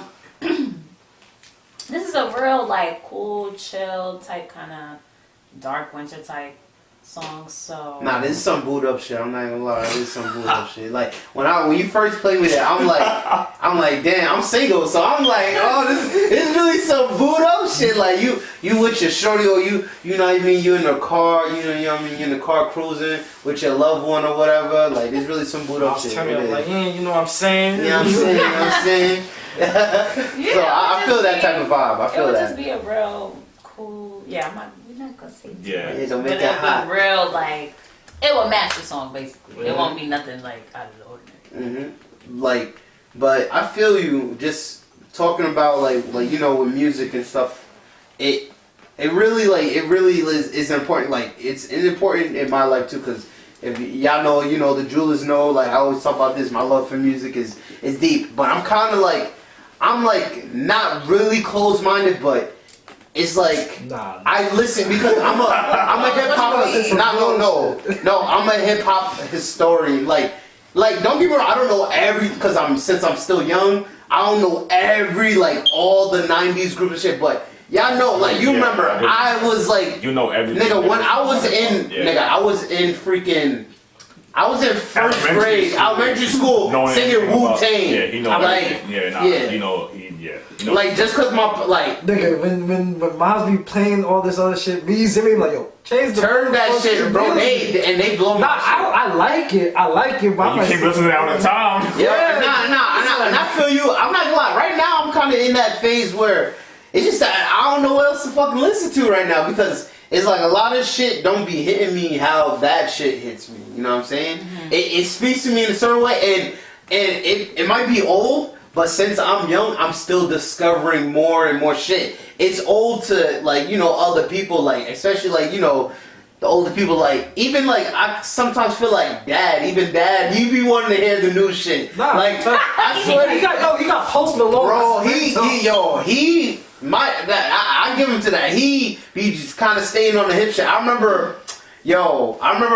this is a real like cool, chill type kind of dark winter type song. So Nah, this is some boot up shit. I'm not gonna lie. This is some boot up shit. Like when you first played with it, I'm like, damn, I'm single, so I'm like, oh, this is really some boot up shit. Like you with your shorty, or you know what I mean, you in the car, you know what I mean, you in the car cruising with your loved one or whatever. Like it's really some boot I up was shit. telling It you, I'm is. like, yeah, you know what I'm saying? You know what I'm saying? So I feel that type of vibe. I it feel would that. just be a real cool. Yeah, we're not gonna say. too Yeah. much, Yeah, don't but make that it'll hot. be real like it will match the song basically. Yeah. It won't be nothing like out of the ordinary. Like, but I feel you just talking about like with music and stuff. It really is important. Like it's important in my life too, because if y'all know, the jewelers know. Like I always talk about this. My love for music is deep, but I'm kind of like not really closed minded, but it's like. Nah. I listen because I'm a hip hop. No. I'm a hip hop historian. Like don't get me wrong. I don't know since I'm still young. I don't know all the '90s group of shit. But y'all know, like you remember, I was like, You know everything. nigga, when I was in, Yeah. I was in first Elementary grade, school. elementary school, Knowing singing everything about- Wu-Tang. Yeah, he know like, everything. Yeah, nah, yeah. you know. Like just cause Nigga, when Miles be playing all this other shit, me Zimmy like, yo, change the turn that fucking shit, bro. music. They blow Nah, my shit. I like it, but I'm You like, keep listening all the time. Yeah, and I feel you. I'm not gonna lie. Right now, I'm kind of in that phase where it's just that I don't know what else to fucking listen to right now, because it's like a lot of shit don't be hitting me how that shit hits me. You know what I'm saying? It speaks to me in a certain way, and it might be old, but since I'm young, I'm still discovering more and more shit. It's old to other people, like especially the older people, like even like I sometimes feel like dad, he be wanting to hear the new shit. Nah, like I swear, you got Post Malone. bro, he I give him to that. He just kind of staying on the hip shit. I remember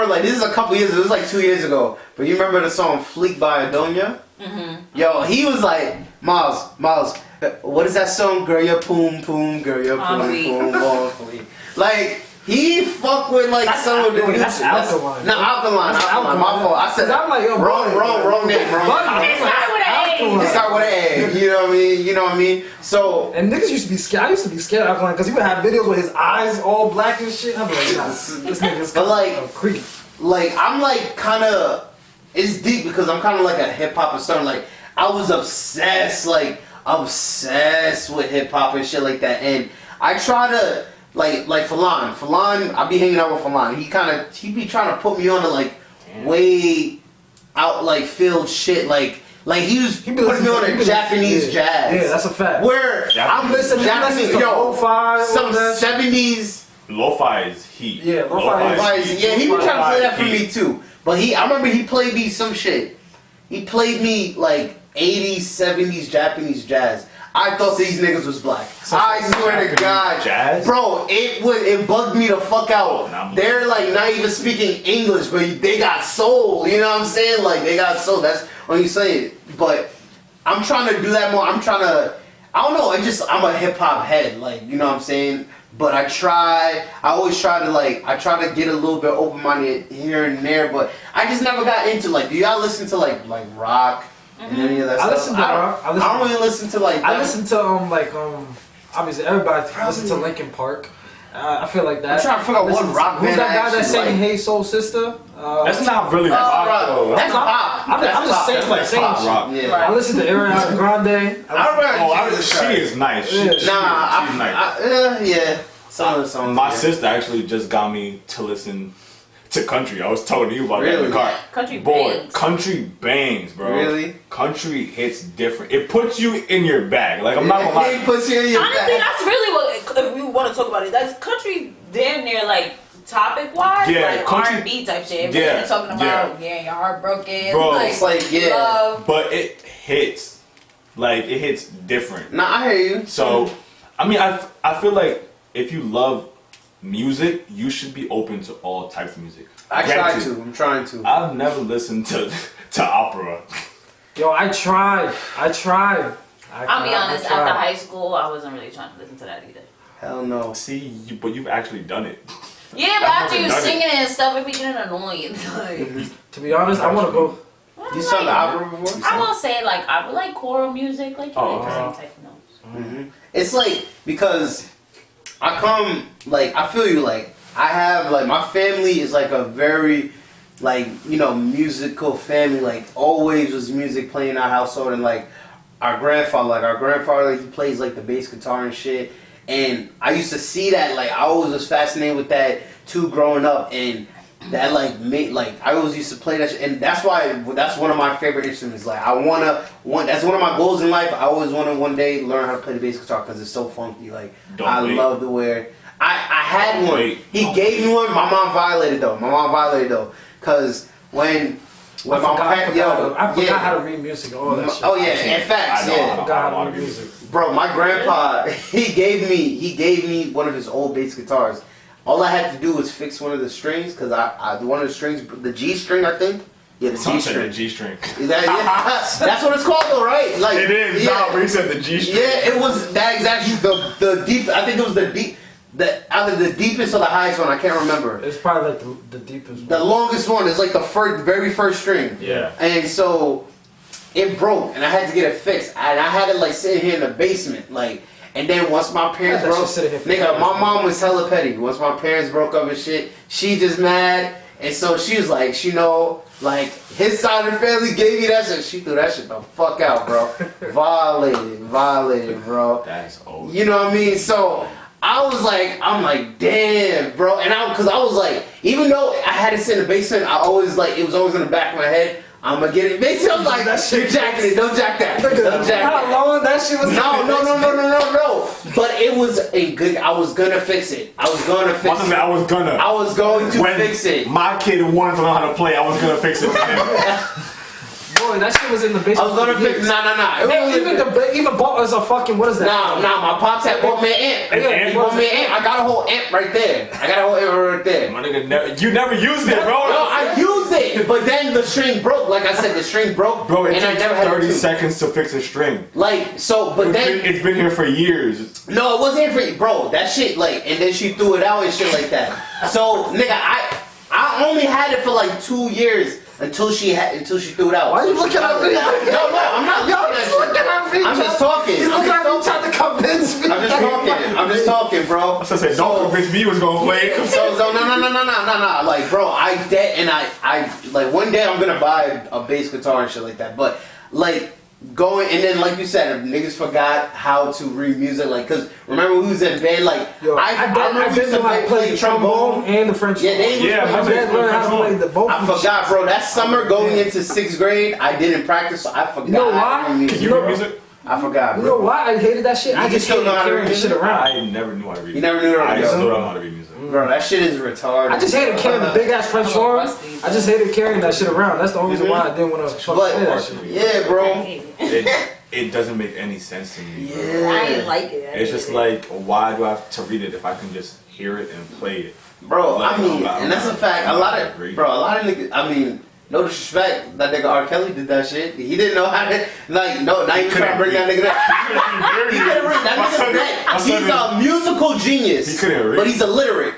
like this is a couple years. It was like 2 years ago. But you remember the song "Fleek" by Adonia? Mm-hmm. Yo, he was like Miles. What is that song? Girl, your poom poom. Girl, your poom poom. Poom. Like. He fuck with like some of the new That's shit. Alkaline. No, Alkaline. My fault. I said I'm like, yo, wrong name. It started with an A. It start with an A. You know what I mean? So and niggas used to be scared. I used to be scared of Alkaline because he would have videos with his eyes all black and shit. I'm like, nah, this nigga's but like creep. Like I'm like kind of. It's deep because I'm kind of like a hip hop and stuff. Like I was obsessed with hip hop and shit like that, and I try to. Like Falan, I be hanging out with Falan. He be trying to put me on to like way out like field shit. Like he was putting me on a Japanese jazz. Yeah, that's a fact. Where I'm listening Japanese, lo-fi, some 70s. Lo-fi is heat. Yeah, lo-fi is Yeah, he be trying to play that for me too. But I remember he played me some shit. He played me like 80s, 70s Japanese jazz. I thought these niggas was black. I swear to God, jazz? Bro, it bugged me the fuck out. They're like not even speaking English, but they got soul. You know what I'm saying? Like they got soul. That's when you say it. But I'm trying to do that more. I don't know. I'm a hip hop head. Like you know what I'm saying. But I always try to get a little bit open minded here and there. But I just never got into like. Do y'all listen to like rock? And any of that I stuff. listen to rock. I don't really listen to like. I listen to obviously everybody listen to Linkin Park. I feel like that. I'm trying to figure out what rock Who's band that guy that's like. saying "Hey Soul Sister"? That's not really rock though. That's pop. I'm just saying like pop rock. Yeah. I listen to Ariana Grande. She is nice. She's nice. Yeah. Some of the songs. My sister actually just got me to listen to country. I was telling you about that in the car. Country bangs. Country bangs, bro. Really? Country hits different. It puts you in your bag. Like I'm not gonna lie. It puts you in your Honestly, bag. that's really what. If we want to talk about it, that's country damn near like topic wise, Yeah, like country- R&B type shit. Yeah, We're talking about getting your heart broken, Bro, like, it's like, yeah. love. But it hits. Like it hits different. Nah, I hear you. So, I mean, I feel like if you love music, you should be open to all types of music. I'm trying to. I've never listened to opera. Yo, I tried. I'll be honest. After high school, I wasn't really trying to listen to that either. Hell no. See, but you've actually done it. Yeah, but I've after never you done singing it and stuff, it be getting annoying. Like, To be honest, I want to go. You saw the opera before? I will say like I would like choral music, like you know, the same type of notes. It's like because I feel you. Like I have like my family is like a very like musical family. Like always was music playing in our household, and like our grandfather he plays like the bass guitar and shit. And I used to see that, like I always was fascinated with that too growing up, and that like made like I always used to play that shit, and that's one of my favorite instruments. Like that's one of my goals in life. I always want to one day learn how to play the bass guitar because it's so funky. Like love the way I had one. He gave me one. My mom violated though, because when my parents, I forgot how to read music. All that shit. Oh yeah, in fact, I forgot how to read music. Bro, my grandpa, he gave me one of his old bass guitars. All I had to do was fix one of the strings, because one of the strings, the G string, I think. Yeah, the G string. The G string. That's what it's called, though, right? Like It is. Yeah, No, but he said the G string. yeah, it was that exactly the deep. I think it was the deep. Either the deepest or the highest one. I can't remember. It's probably like the deepest one. The longest one is like the very first string. Yeah. And so it broke, and I had to get it fixed. And I had it like sitting here in the basement, like. And then once my parents broke, nigga, my mom was hella petty. Once my parents broke up and shit, she just mad, and so she was like, like his side of the family gave me that shit. She threw that shit the fuck out, bro. Violated, bro. That's old. You know what I mean? So I'm like, damn, bro. And because I was like, even though I had to sit in the basement, I always like, it was always in the back of my head, I'm gonna get it. Basically, I was like, you're jacking it. Don't jack that. Don't jack How long that shit was? No. But it was a good, I was gonna fix it. I was going to fix When fix it. My kid wanted to know how to play. I was gonna fix it for him. Boy, that shit was in the I basement. was gonna for years. fix. Nah. Even bought us a fucking, what is that? Nah. My pops had bought me an amp. Yeah, He bought me an amp. I got a whole amp right there. Right there. My nigga, you never used it, bro. No, I used it, but then the string broke. Like I said, the string broke, Bro, it and I takes never had 30 to. seconds to fix a string. Like so, but then It's been here for years. no, it wasn't for you, bro. That shit, like, and then she threw it out and shit like that. So, nigga, I only had it for like 2 years until she threw it out. Why you looking at me? No, I'm not looking at you. I'm just talking. He's looking at me trying to convince me. I'm just talking, bro. I was gonna say, don't convince me was gonna play. So no. Like, bro, I like one day I'm gonna buy a bass guitar and shit like that. But like going and then like you said, niggas forgot how to read music. Like, cause remember we was in band. Like, Yo, I remember we used to play the trombone and the French. Yeah, they my dad learned how to play the both. I forgot, bro. That summer going into 6th grade, I didn't practice, so I forgot. You know why? how to read music. Can you read music? I forgot, You bro. know why I hated that shit? You I just still hated know how to carrying read shit music? around. I never knew how to read. You never knew how to I read still music? don't know how to read music. Bro, that shit is retarded. I just hated carrying the big ass French horn. I just hated carrying that shit around. That's the only reason why I didn't want to play that shit. Yeah, bro. It doesn't make any sense to me. Bro. I didn't like it. It's just like, why do I have to read it if I can just hear it and play it? Bro, Like, I mean, and that's a fact. A lot of niggas, I mean, no disrespect, that nigga R. Kelly did that shit. He didn't know how to, like, no, now you trying to bring that nigga down. He couldn't read. That nigga's dead. He's a musical genius. He couldn't read. But he's illiterate.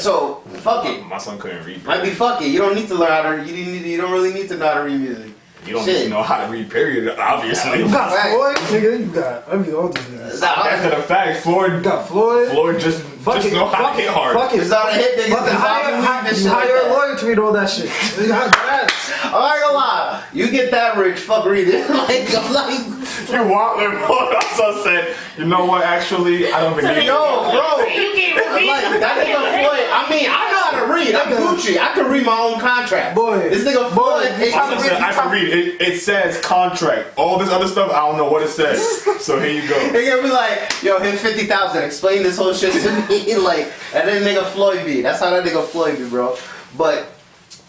So, fuck it. My son couldn't read. Might be fuck it. You don't need to learn how to, you don't really need to know how to read music. You don't need to know how to read, period, obviously. You got Floyd, nigga. You got, I mean, all these niggas. After the fact, Floyd You got Floyd. just Fuck know how to hit hard. Fuck it. It's not a hit niggas. Fucking hire a lawyer to read all that shit. I'm not gonna lie. You get that rich, fuck reading. I'm like, You want it, bro. My son said, you know what, actually, I don't think he yo, bro. You can't read. Like, that nigga Floyd, I mean, I know how to read. I'm Gucci. I can read my own contract. Boy. This nigga Floyd, My son said, I can read it. It says contract. All this other stuff, I don't know what it says. So here you go. They gonna be like, yo, here's 50,000. Explain this whole shit to me. Like, and then nigga Floyd be. That's how that nigga Floyd be, bro. But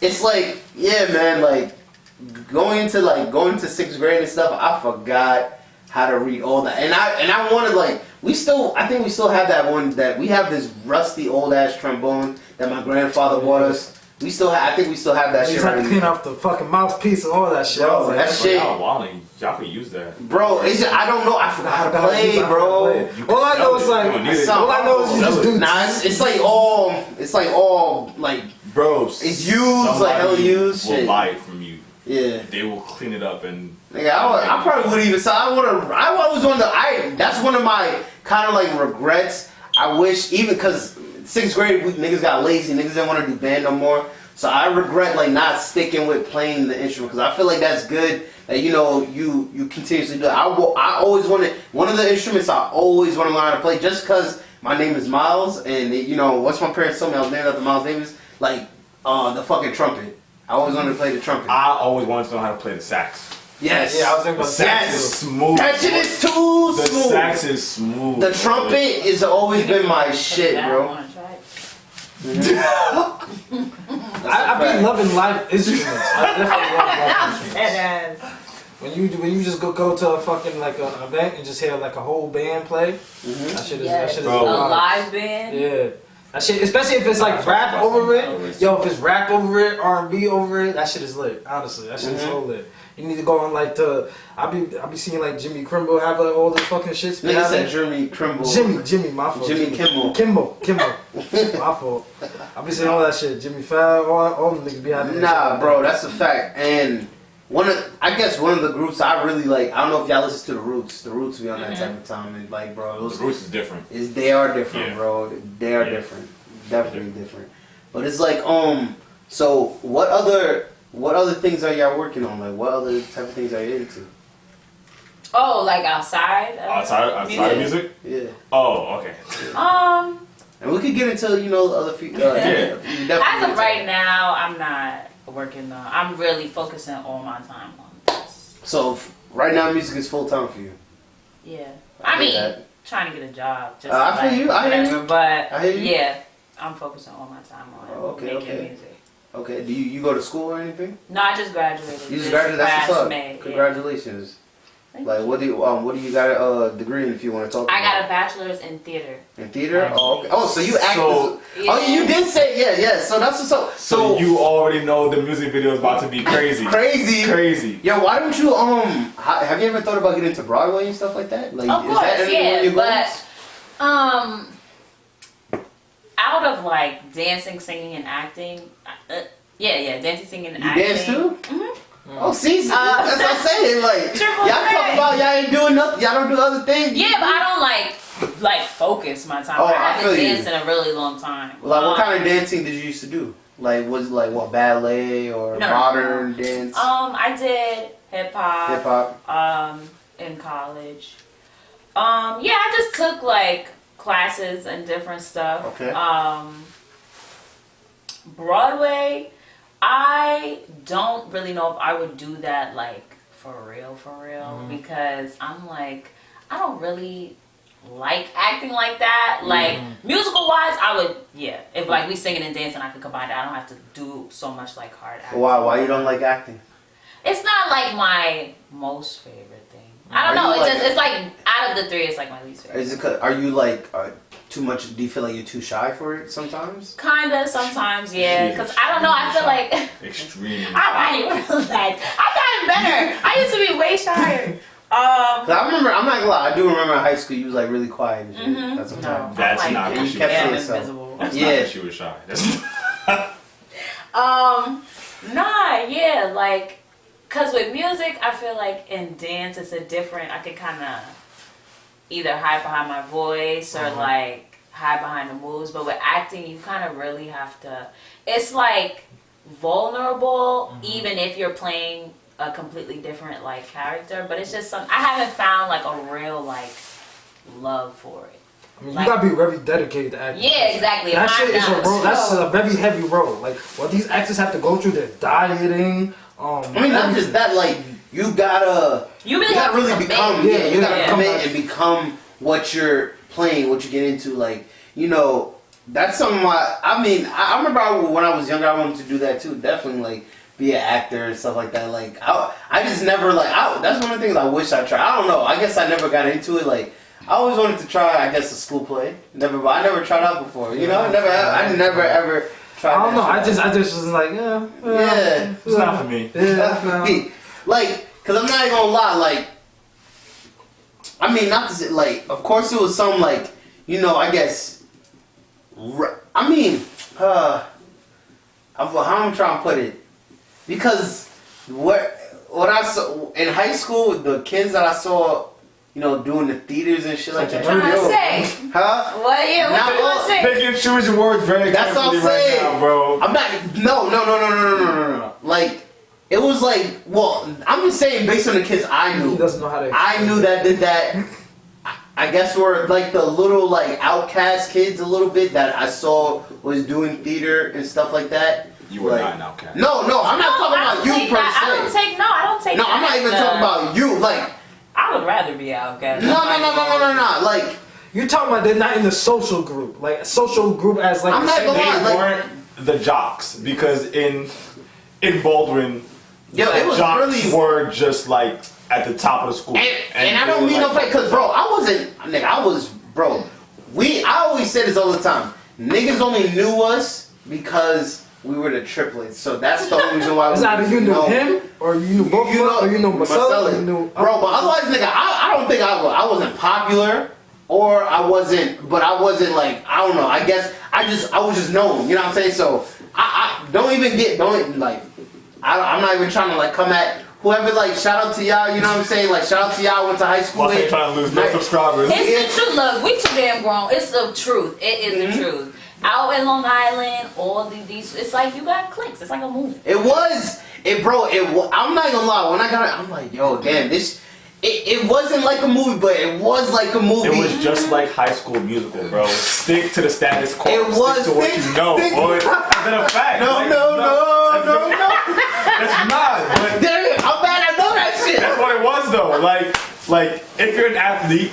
it's like, yeah, man, like going to 6th grade and stuff, I forgot how to read all that. And I wanted, like, I think we still have that one, that we have this rusty old ass trombone that my grandfather bought us. I think we still have that You shit had to right clean now. up the fucking mouthpiece and all that shit. Bro, I was like, that that's shit- Y'all could use that. Bro, it's just, I don't know. I forgot how to play, bro. All I know is like, all I know is you just do. Nah, it's like all like, Bro, it's used, like hell used will shit. buy it from you. Yeah. They will clean it up and. Nigga, I probably wouldn't even. So I always wanted to. That's one of my kind of like regrets. I wish, even because 6th grade niggas got lazy, niggas didn't want to do band no more. So I regret like not sticking with playing the instrument, because I feel like that's good that you continuously do it. I always wanted, one of the instruments I always want to learn how to play, just because my name is Miles, and once my parents told me I was named after Miles Davis, like the fucking trumpet. I always wanted to play the trumpet. I always wanted to know how to play the sax. Yes. Yeah, I was thinking The about sax is smooth. That shit is too The smooth. sax is smooth. The trumpet has always been my shit, bro. I've been loving live instruments. I definitely love live instruments. And When you just go to a fucking like a event and just hear like a whole band play, that shit is Bro. a live band. Yeah. That shit, especially if it's like rap over it. Yo, if it's rap over it, R&B over it, that shit is lit. Honestly, that shit is so lit. You need to go on like I be seeing like Jimmy Kimmel have like all this fucking shit. Nigga said Jimmy Kimmel. Jimmy, my fault. Jimmy Kimmel. Kimmel, my fault. I be seeing all that shit. Jimmy Fallon, all them niggas be having. Nah, bro, that's a fact. And I guess one of the groups I really like, I don't know if y'all listen to the Roots. The Roots be on that type of time, and like, bro, The Roots is different. They are different, Yeah. bro. They are different, definitely different. But it's like, so what other things are y'all working on? Like, what other type of things are you into? Oh, like outside? Outside of music? Yeah. Oh, okay. And we could get into, other Yeah. As of right now, I'm not working on. I'm really focusing all my time on this. So right now, music is full time for you. Yeah. I I mean, hear that. trying to get a job. Just I feel you. I hear you. But I hear you. yeah, I'm focusing all my time on Oh, okay, making okay. music. Okay. Do you go to school or anything? No, I just graduated. You just this graduated. That's what's past up. May, yeah. Congratulations. Thank Like, you. what do you got a degree in if you want to talk? I about got a bachelor's in theater. in theater. Oh, okay. Oh, so you act. So- Oh, you did say yeah. So that's what's up. So you already know the music video is about to be crazy. Crazy. Yo, why don't you have you ever thought about getting into Broadway and stuff like that? Like, Of is that course, any one of yeah, your but goals? out of like dancing, singing, and acting, dancing, singing, and You acting. dance too? Mhm. Oh, see, that's what I'm saying. Like, Triple y'all talk threat. about y'all ain't doing nothing. Y'all don't do other things. Yeah, but I don't like focus my time. Oh, I I haven't feel you. danced in a really long time. Like, what kind of dancing did you used to do? Like, was it like what, ballet or No. modern dance? I did hip hop. Hip hop. In college. I just took like classes and different stuff. Okay. Broadway, I don't really know if I would do that like for real, because I'm like, I don't really like acting like that. Like musical wise, I would, if like we singing and dancing, I could combine it. I don't have to do so much like hard acting. Why you don't like acting? It's not like my most favorite thing. I Are don't know. you It's like out of the three, it's like my least favorite. Is it? Are you like too much? Do you feel like you're too shy for it sometimes? Kinda sometimes, yeah. Because I don't know. I feel like Extremely. I've gotten better. I used to be way shyer. Cause I remember, I'm not gonna lie, I do remember in high school you was like really quiet and shit. Mhm. That's what No. That's I'm not like, what you she kept was saying shy. so. invisible. That's Yeah. not that she was shy. That's Like, cause with music, I feel like in dance, it's a different. I could kind of either hide behind my voice or like hide behind the moves. But with acting, you kind of really have to. It's like vulnerable, even if you're playing a completely different like character. But it's just I haven't found like a real like love for it. I mean, Like- you gotta be very dedicated to acting. Yeah, exactly. That I'm shit is a not. role. That's a very heavy role. Like what these actors have to go through, their dieting. I mean, not just that. Like, you gotta You really you have gotta to really commit. become. Yeah, you gotta Yeah. commit and become what you're playing, what you get into. Like, that's something. I mean, I remember when I was younger, I wanted to do that too. Definitely, like, be an actor and stuff like that. Like, I just never like. That's one of the things I wish I tried. I don't know. I guess I never got into it. Like, I always wanted to try. I guess a school play. I never tried out before. I never ever tried. I don't know. that shit I just was like, yeah. it's not for me. Yeah, no. Like, cause I'm not even gonna lie, like, I mean, not to say, like, of course it was some, like, I guess, how I'm trying to put it, because what I saw in high school, the kids that I saw, doing the theaters and shit like that. What you trying to say? Huh? What you want to say? Pick and choose your words very That's what carefully I'm right saying. now, bro. I'm not. No. Like, it was like. Well, I'm just saying based on the kids I He knew. doesn't know how to. I knew that did that. I guess were like the little like outcast kids a little bit that I saw was doing theater and stuff like that. You were Like, not an outcast. No, I'm not talking about you per I don't se. take No, I'm not even talking about you. Like, I would rather be outcast. no. Like, You're talking about they're not in the social group, like social group as like. I'm not gonna They lie, like- weren't the jocks because in Baldwin, yo, it was jocks really. were just like at the top of the school. And I they don't were mean like- no fake, cause bro, I was, bro. I always say this all the time. Niggas only knew us because we were the triplets. So that's the only reason why. It's either you knew him or you knew both of them, or you knew Marcelo, or you knew. Bro, but otherwise, nigga, I don't think I wasn't popular, or I wasn't like, I don't know. I guess I was just known. You know what I'm saying? So I I'm not even trying to like come at whoever. Like, shout out to y'all. You know what I'm saying? Like, shout out to y'all. I went to high school. Whilst they trying to lose no subscribers. It's the truth. Look, we too damn grown. It's the truth. It is the truth. Out in Long Island, all these, it's like you got clicks. It's like a movie. I'm not gonna lie. When I got it, I'm like, yo, damn, this. It wasn't like a movie, but it was like a movie. It was just like High School Musical, bro. Stick to the status quo. It was. Stick to what you know, boy. It's a fact. No. It's not. But Damn it, I'm bad. I know that shit. that's what it was, though. Like if you're an athlete,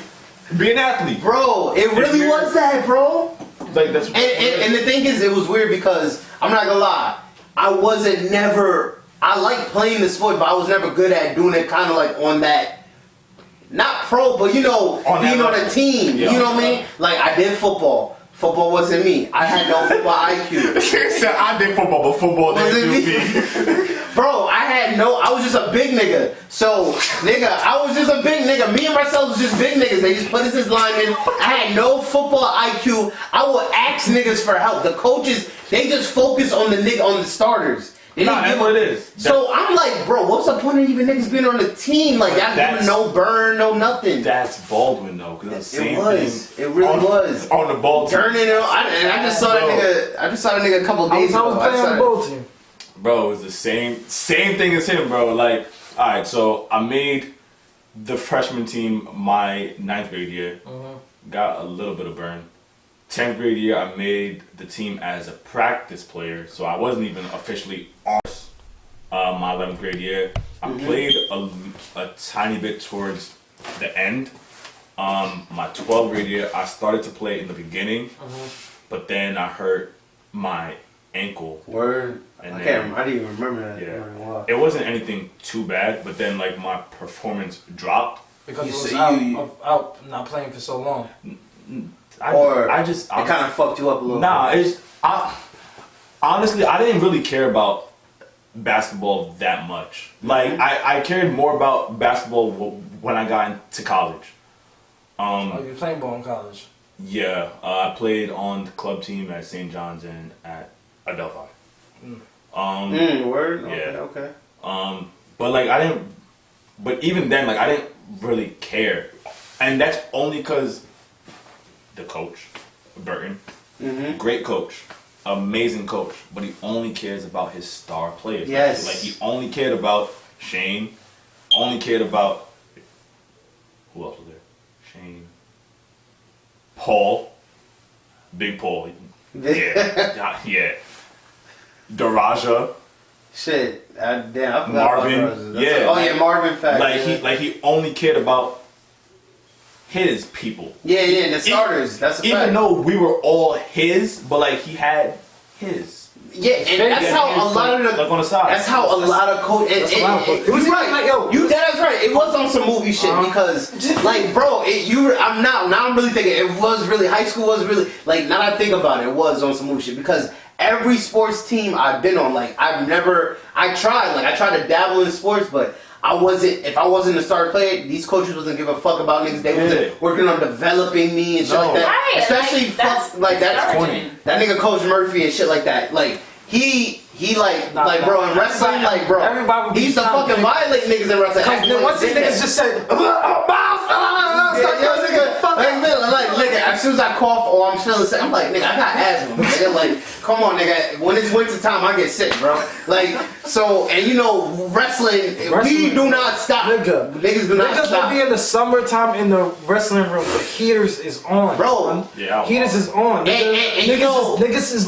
be an athlete, Bro, it really was that, bro. Like that's. And the thing is, it was weird because I'm not gonna lie. I wasn't never. I like playing the sport, but I was never good at doing it. Kind of like on that, not pro, but you know, being on a team. Yeah. You know what I mean? Like I did football. Football wasn't me. I had no football IQ. Said I did football, but football didn't do me. Bro, I was just a big nigga. So, nigga, I was just a big nigga. Me and myself was just big niggas. They just put us as linemen. I had no football IQ. I would ask niggas for help. The coaches, they just focus on the starters. That's what it is. So I'm like, bro, what's the point of even niggas being on the team? Like, y'all doing no burn, no nothing. That's Baldwin though, because the same thing. It really was on the ball. Turning it on, and I just saw that nigga. I just saw that nigga a couple of days ago. I was playing on the ball team. Bro, it was the same thing as him, bro. Like, all right, so I made the freshman team my 9th grade year. Got a little bit of burn. 10th grade year, I made the team as a practice player, so I wasn't even officially on my 11th grade year. I played a tiny bit towards the end. My 12th grade year, I started to play in the beginning, but then I hurt my ankle. Word. And I didn't even remember that. Yeah. It wasn't anything too bad, but then like my performance dropped. Because it was out not playing for so long. It kind of fucked you up a little bit. Honestly, I didn't really care about basketball that much. Like, I cared more about basketball when I got into college. You were playing ball in college? Yeah, I played on the club team at St. John's and at Adelphi. Word? Yeah. Okay. But like, but even then, like, I didn't really care. And that's only because the coach, Burton, great coach, amazing coach, but he only cares about his star players. Yes. Like he only cared about Shane, only cared about, who else was there? Shane, Paul, Big Paul, yeah, Daraja. Shit, damn, I forgot Marvin, about Marvin. Fact. Like he only cared about his people. Yeah, the starters. That's a fact. Even though we were all his, but like he had his. Yeah, and that's how a lot of the like on the side. That's how a lot of coaches. It was right. Like, yo, That's right. It was on some movie shit because, like, bro, I'm really thinking it was really high school was really like. Now that I think about it, it was on some movie shit because every sports team I've been on, like, I tried to dabble in sports, but if I wasn't a star player, these coaches wasn't give a fuck about niggas. They wasn't working on developing me and shit like that. Right, Especially that's corny. That nigga Coach Murphy and shit like that. Like he bro, in wrestling, like, bro, he used to fucking violate niggas in wrestling. Then once these niggas just said, nigga, as soon as I cough or I'm feeling sick, I'm like, nigga, I got asthma. Nigga, like, come on, nigga. When it's winter time, I get sick, bro. Like, so, and you know, wrestling we do not stop. Niggas do not stop. Niggas will be in the summertime in the wrestling room. The heaters is on, bro. Yeah, heaters is on. Niggas is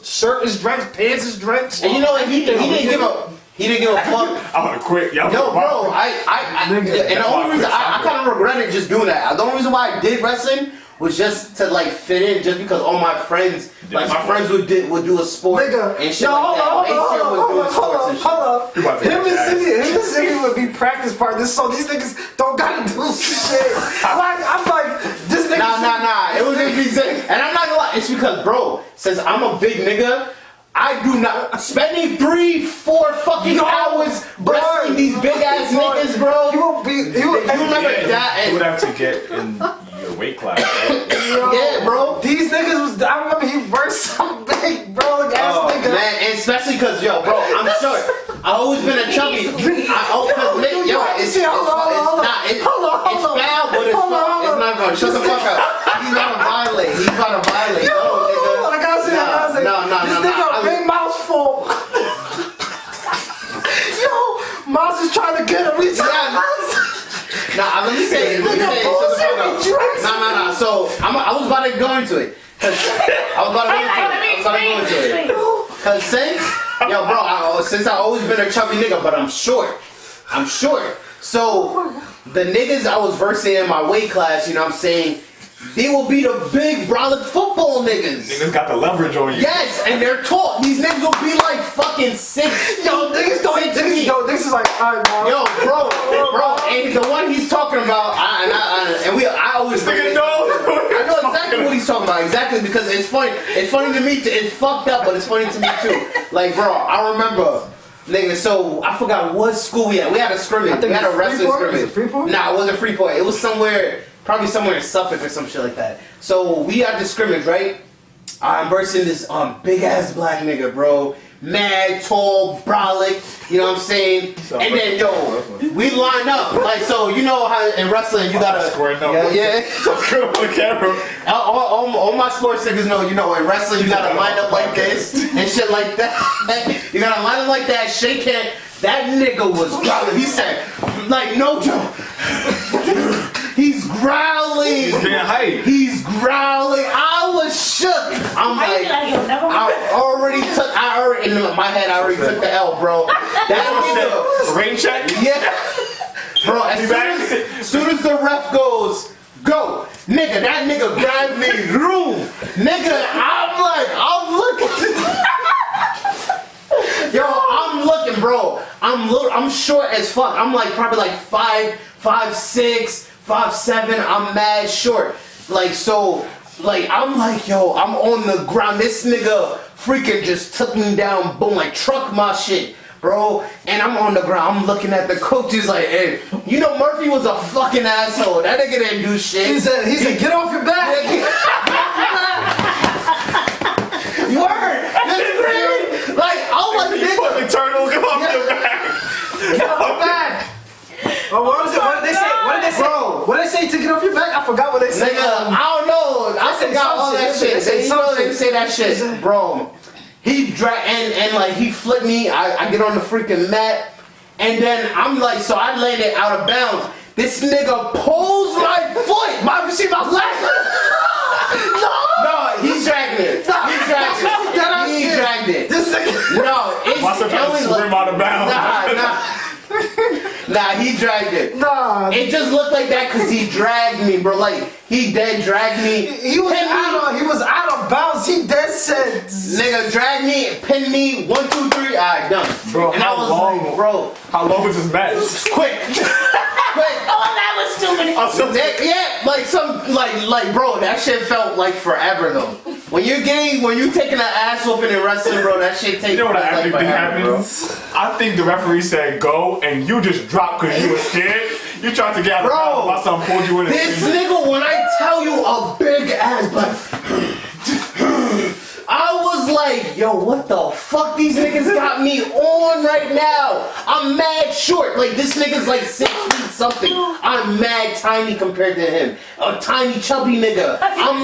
shirt is drenched, pants is drenched. And you know, he didn't give a fuck. I want to quit. Yo, bro, and the only reason I kind of regretted just doing that. The only reason why I did wrestling was just to like fit in, just because all my friends, like my friends would do a sport and shit like that. Hold on. Him and Ziggy would be practice partners, so these niggas don't gotta do shit. I'm like, this nigga. Nah. It was just me saying, and I'm not gonna lie. It's because, bro, since I'm a big nigga, I do not spending 3-4 fucking hours wrestling these big ass niggas, bro. You remember that? You would have to get in your weight class. Right? Yeah, bro. These niggas I remember he worked so big, bro. Nigga. Man, and especially because, yo, bro, I'm short. I always been a chubby. It's foul, but it's not fun. Shut the fuck up. He's about to violate. I gotta say. No. This nigga big mouth full. Yo, Miles is trying to get him. Let me say. No. So I was about to go into it. Cause since I always been a chubby nigga, but I'm short. So the niggas I was versing in my weight class, you know what I'm saying, they will be the big brolic football niggas. Niggas got the leverage on you. Yes, and they're tall. These niggas will be like fucking 6. Yo, this is like, alright, man. Yo, bro, and the one he's talking about, I always Nigga knows. I know exactly what he's talking about, exactly, because it's funny. It's funny to me too. It's fucked up, but it's funny to me too. Like, bro, I remember, nigga. So I forgot what school we had. We had a scrimmage. We had a wrestling scrimmage. Was it Freeport? Nah, it wasn't Freeport. It was somewhere, probably somewhere in Suffolk or some shit like that. So we had the scrimmage, right? I'm versing this big ass black nigga, bro. Mad, tall, brolic, you know what I'm saying? And then, yo, we line up. Like, so, you know how in wrestling you gotta... Squaring up. Yeah. Good on the camera. All my sports niggas know, you know, in wrestling you gotta line up like this and shit like that. You gotta line up like that, shake hand. That nigga was growling. He said, like, no joke. He's growling. He's getting hype. He's growling. I was shook. I'm like, in my head, I already took the L, bro. That Rain check? yeah. Bro, as soon as the ref goes, go. Nigga, that nigga grabbed me room. Nigga, I'm looking. Yo, I'm looking, bro. I'm short as fuck. I'm like probably like 5'6", 5'7". I'm mad short. Like, so, like, I'm like, yo, I'm on the ground. This nigga freaking just took me down, boom, like truck my shit, bro. And I'm on the ground. I'm looking at the coaches like, hey, you know Murphy was a fucking asshole. That nigga didn't do shit. He said, get off your back. You heard? That's crazy. Like, I was like, nigga. Fucking turtle, come off your back. Get off your back. Oh, what did they say? What did they say? Bro. What did they say to get off your back? I forgot what they said. Nigga, I don't know. I forgot all that shit. They didn't say that shit, bro. He and like he flipped me. I get on the freaking mat, and then I'm like, so I landed out of bounds. This nigga pulls my foot. You see my left? No, he's dragging it. He dragged it. This nigga. No, it's Must have been swim out of bounds. Nah, he dragged it. Nah. It just looked like that because he dragged me, bro. Like, he dead dragged me. He was out of bounds. He dead said. Nigga, drag me, pin me, 1, 2, 3, alright, done. Bro, and I was like, bro. How long was this match? Quick. Oh, that was 2 minutes. Yeah, like, bro, that shit felt like forever, though. When you're taking an ass whooping in wrestling, bro, that shit takes You know what I actually think forever, happened? bro. I think the referee said go, and you just dropped because you were scared. You tried to get out of Bro, bounds while someone pulled you in. This nigga, when I tell you a big ass, but I was like, yo, what the fuck? These niggas got me on right now. I'm mad short. Like, this nigga's like 6 feet something. I'm mad tiny compared to him. A tiny chubby nigga. I'm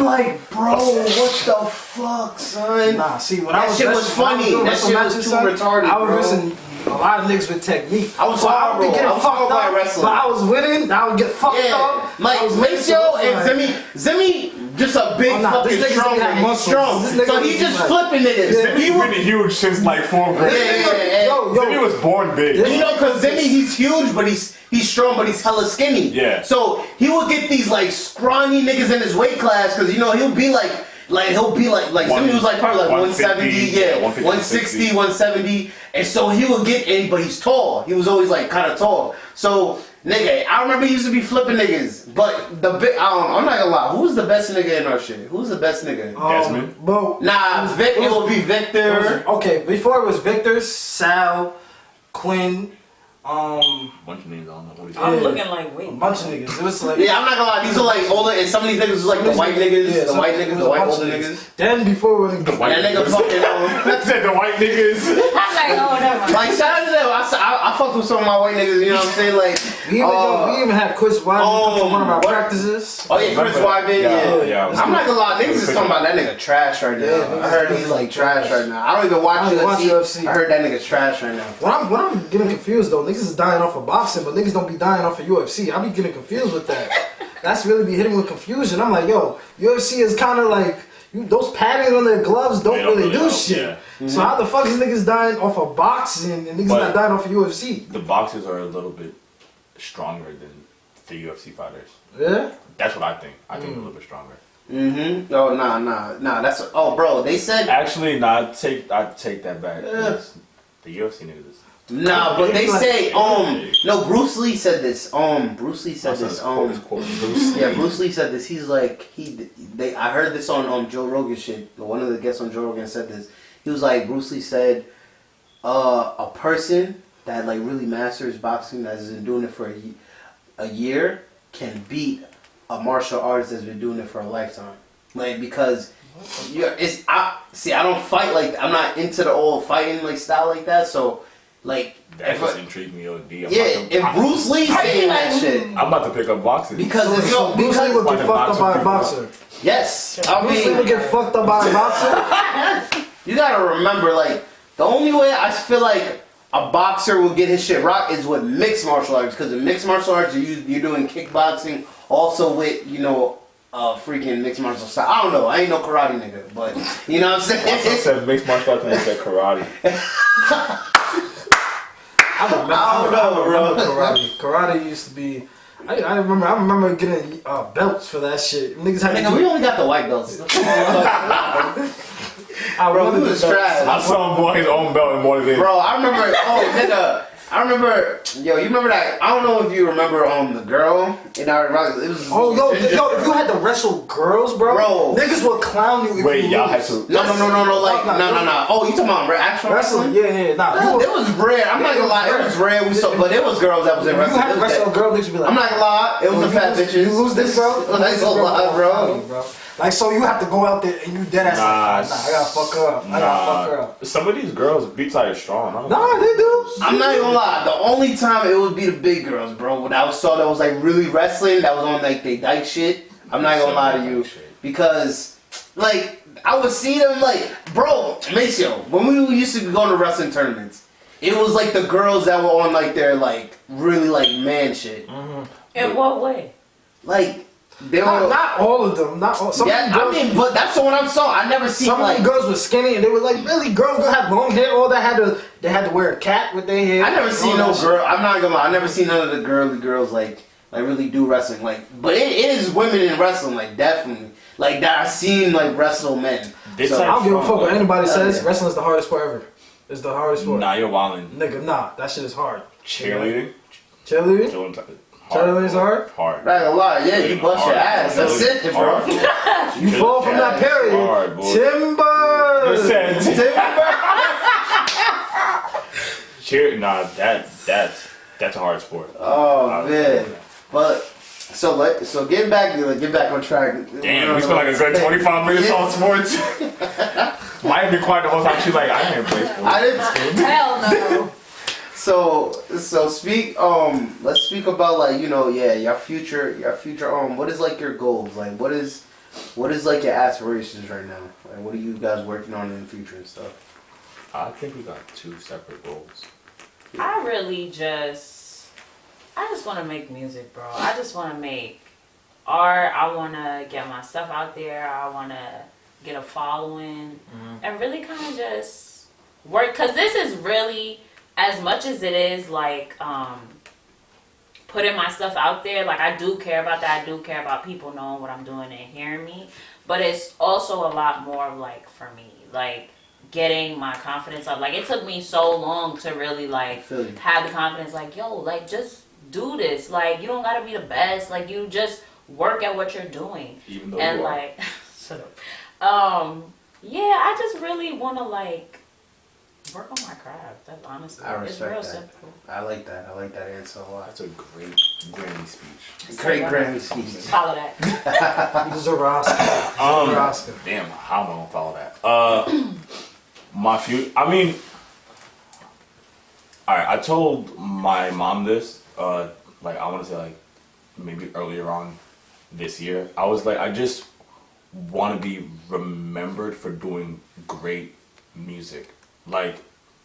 like, bro, what the fuck, son? Nah, see, when That shit was funny. That shit was too retarded, I was bro. missing a lot of niggas with technique. I was so horrible. I would get I was fucked horrible at up, wrestling. but I was winning. I would get fucked up. Like Maceo and Zimmy, just a big fucking this nigga's strong got nigga. He's muscles. strong. This nigga So he is just like- flipping niggas. He's been huge since like 4th grade. Yeah. Yo, Jimmy was born big. You know, cause Zimmy, he's huge, but he's strong, but he's hella skinny. Yeah. So he will get these like scrawny niggas in his weight class, cause you know he'll be like Zimmy was like probably like 170, 160, 170, and so he would get in, but he's tall. He was always like kind of tall. So nigga, I remember he used to be flipping niggas, but I'm not gonna lie. Who's the best nigga in our shit? Who's the best nigga? Desmond? But Nah, it will be Victor. Okay, before it was Victor, Sal, Quinn, Bunch of names, I don't know what he's I'm Yeah. looking like, wait. a bunch of niggas. It was like Yeah, I'm not gonna lie. These are like older, and some of these niggas was like the white niggas, Yeah, the white it niggas, was the a white bunch older of niggas. Then before when The white That nigga niggas. fucking Said the white niggas. I'm like, oh, never mind. like shout out to them. I fucked with some of my white niggas. You know what I'm saying? Like we even had Chris Wyman come to one of our what? practices. oh yeah, Chris Wyman. Yeah. Yeah. I'm not gonna lie. Niggas is talking about that nigga trash right now. Yeah, I heard he's like trash right now. I don't even watch I don't watch UFC. UFC. I heard that nigga's trash right now. When I'm getting confused though, niggas is dying off of boxing, but niggas don't be dying off of UFC. I be getting confused with that. That's really be hitting with confusion. I'm like, yo, UFC is kind of like those paddings on their gloves don't really do help, shit. yeah. So how the fuck is niggas dying off of boxing and niggas But- not dying off of UFC? The boxers are a little bit stronger than the UFC fighters. Yeah. That's what I think. I think they're a little bit stronger. Mm-hmm. Oh nah. That's bro. They said Actually, I take that back. Yeah. The UFC niggas is. nah, but they say no. Bruce Lee said this. Bruce Lee said this. Yeah, Bruce Lee said this. He's like I heard this on Joe Rogan shit. One of the guests on Joe Rogan said this. He was like, Bruce Lee said, a person that like really masters boxing, that has been doing it for a year, can beat a martial artist that's been doing it for a lifetime. Like, because I don't fight like, I'm not into the old fighting like style like that. So like that just intrigued me. If Bruce Lee saying that shit, I'm about to pick up boxing because Bruce Lee would get fucked up by a boxer. Yes, Bruce Lee would get fucked up by a boxer. You gotta remember, like, the only way I feel like a boxer will get his shit rocked is with mixed martial arts, because in mixed martial arts you're doing kickboxing also with freaking mixed martial style. I don't know, I ain't no karate nigga, but you know what I'm saying. I said mixed martial arts and I said karate. I remember karate. Karate used to be. I remember getting belts for that shit. Niggas had we only got the white belts. Bro, we was trash. I saw him want his own belt in more than. Bro, I remember. You remember that? I don't know if you remember the girl in our. It was. If you had to wrestle girls, bro, niggas would clown you. Wait, y'all had to. No. Oh, you talking about actual wrestling? Yeah. Nah, it was rare. I'm not gonna lie, it was rare. But it was girls that was in wrestling. You had to wrestle a girl, niggas would be like. I'm not gonna lie, it was the fat bitches. You lose this, bro. That's a lot, bro. Like, so you have to go out there and you dead ass. I gotta fuck her up. I gotta fuck her up. Some of these girls beats are strong. Nah, they do. I'm not gonna lie. The only time it would be the big girls, bro. When I saw that was like really wrestling, that was on like they dyke shit. I'm not gonna lie to you, because like I would see them like, bro, Maceo, when we used to go to wrestling tournaments, it was like the girls that were on like their like really like man shit. Mm-hmm. In what way? Like. Not all of them. Not all. But that's the one I saw. I never seen some like of the girls were skinny and they were like really girls that had long hair. All they had to wear a cap with their hair. I never seen no girl. I'm not gonna lie. I never seen none of the girly girls like really do wrestling. Like, but it is women in wrestling. Like, definitely like that. I've seen like wrestle men. So I don't give a fuck what anybody says. Wrestling is the hardest sport ever. It's the hardest sport. Nah, you're wildin'. Nigga, nah, that shit is hard. Cheerleading. Cheerleading's hard? Hard. Not gonna lie, yeah, you bust your ass. That's it, bro. You fall from that period. Hard, Timber! Nah, that's a hard sport. Oh man. But so get back on track. Damn, we spent like a good 25 minutes on sports. Might have been quiet the whole time. She's like, I didn't play sports. I didn't. Hell no. So let's speak about like, your future, what is like your goals? Like what is like your aspirations right now? Like what are you guys working on in the future and stuff? I think we got two separate goals. I just want to make music, bro. I just want to make art. I want to get my stuff out there. I want to get a following and really kind of just work, because this is really, as much as it is like putting my stuff out there, like I do care about that. I do care about people knowing what I'm doing and hearing me, but it's also a lot more like for me, like getting my confidence up. Like it took me so long to really like have the confidence, like, yo, like just do this. Like you don't gotta be the best, like you just work at what you're doing. Even though and you like shut up. Yeah, I just really wanna like work on my craft. That's honestly, I it's respect real that. simple. I like that answer a lot. That's a great Grammy speech. Great Grammy speech. Follow that. You deserve an Oscar. Damn, how am I gonna follow that? My future. I mean, alright. I told my mom this. Like I want to say like maybe earlier on this year. I was like, I just want to be remembered for doing great music. Like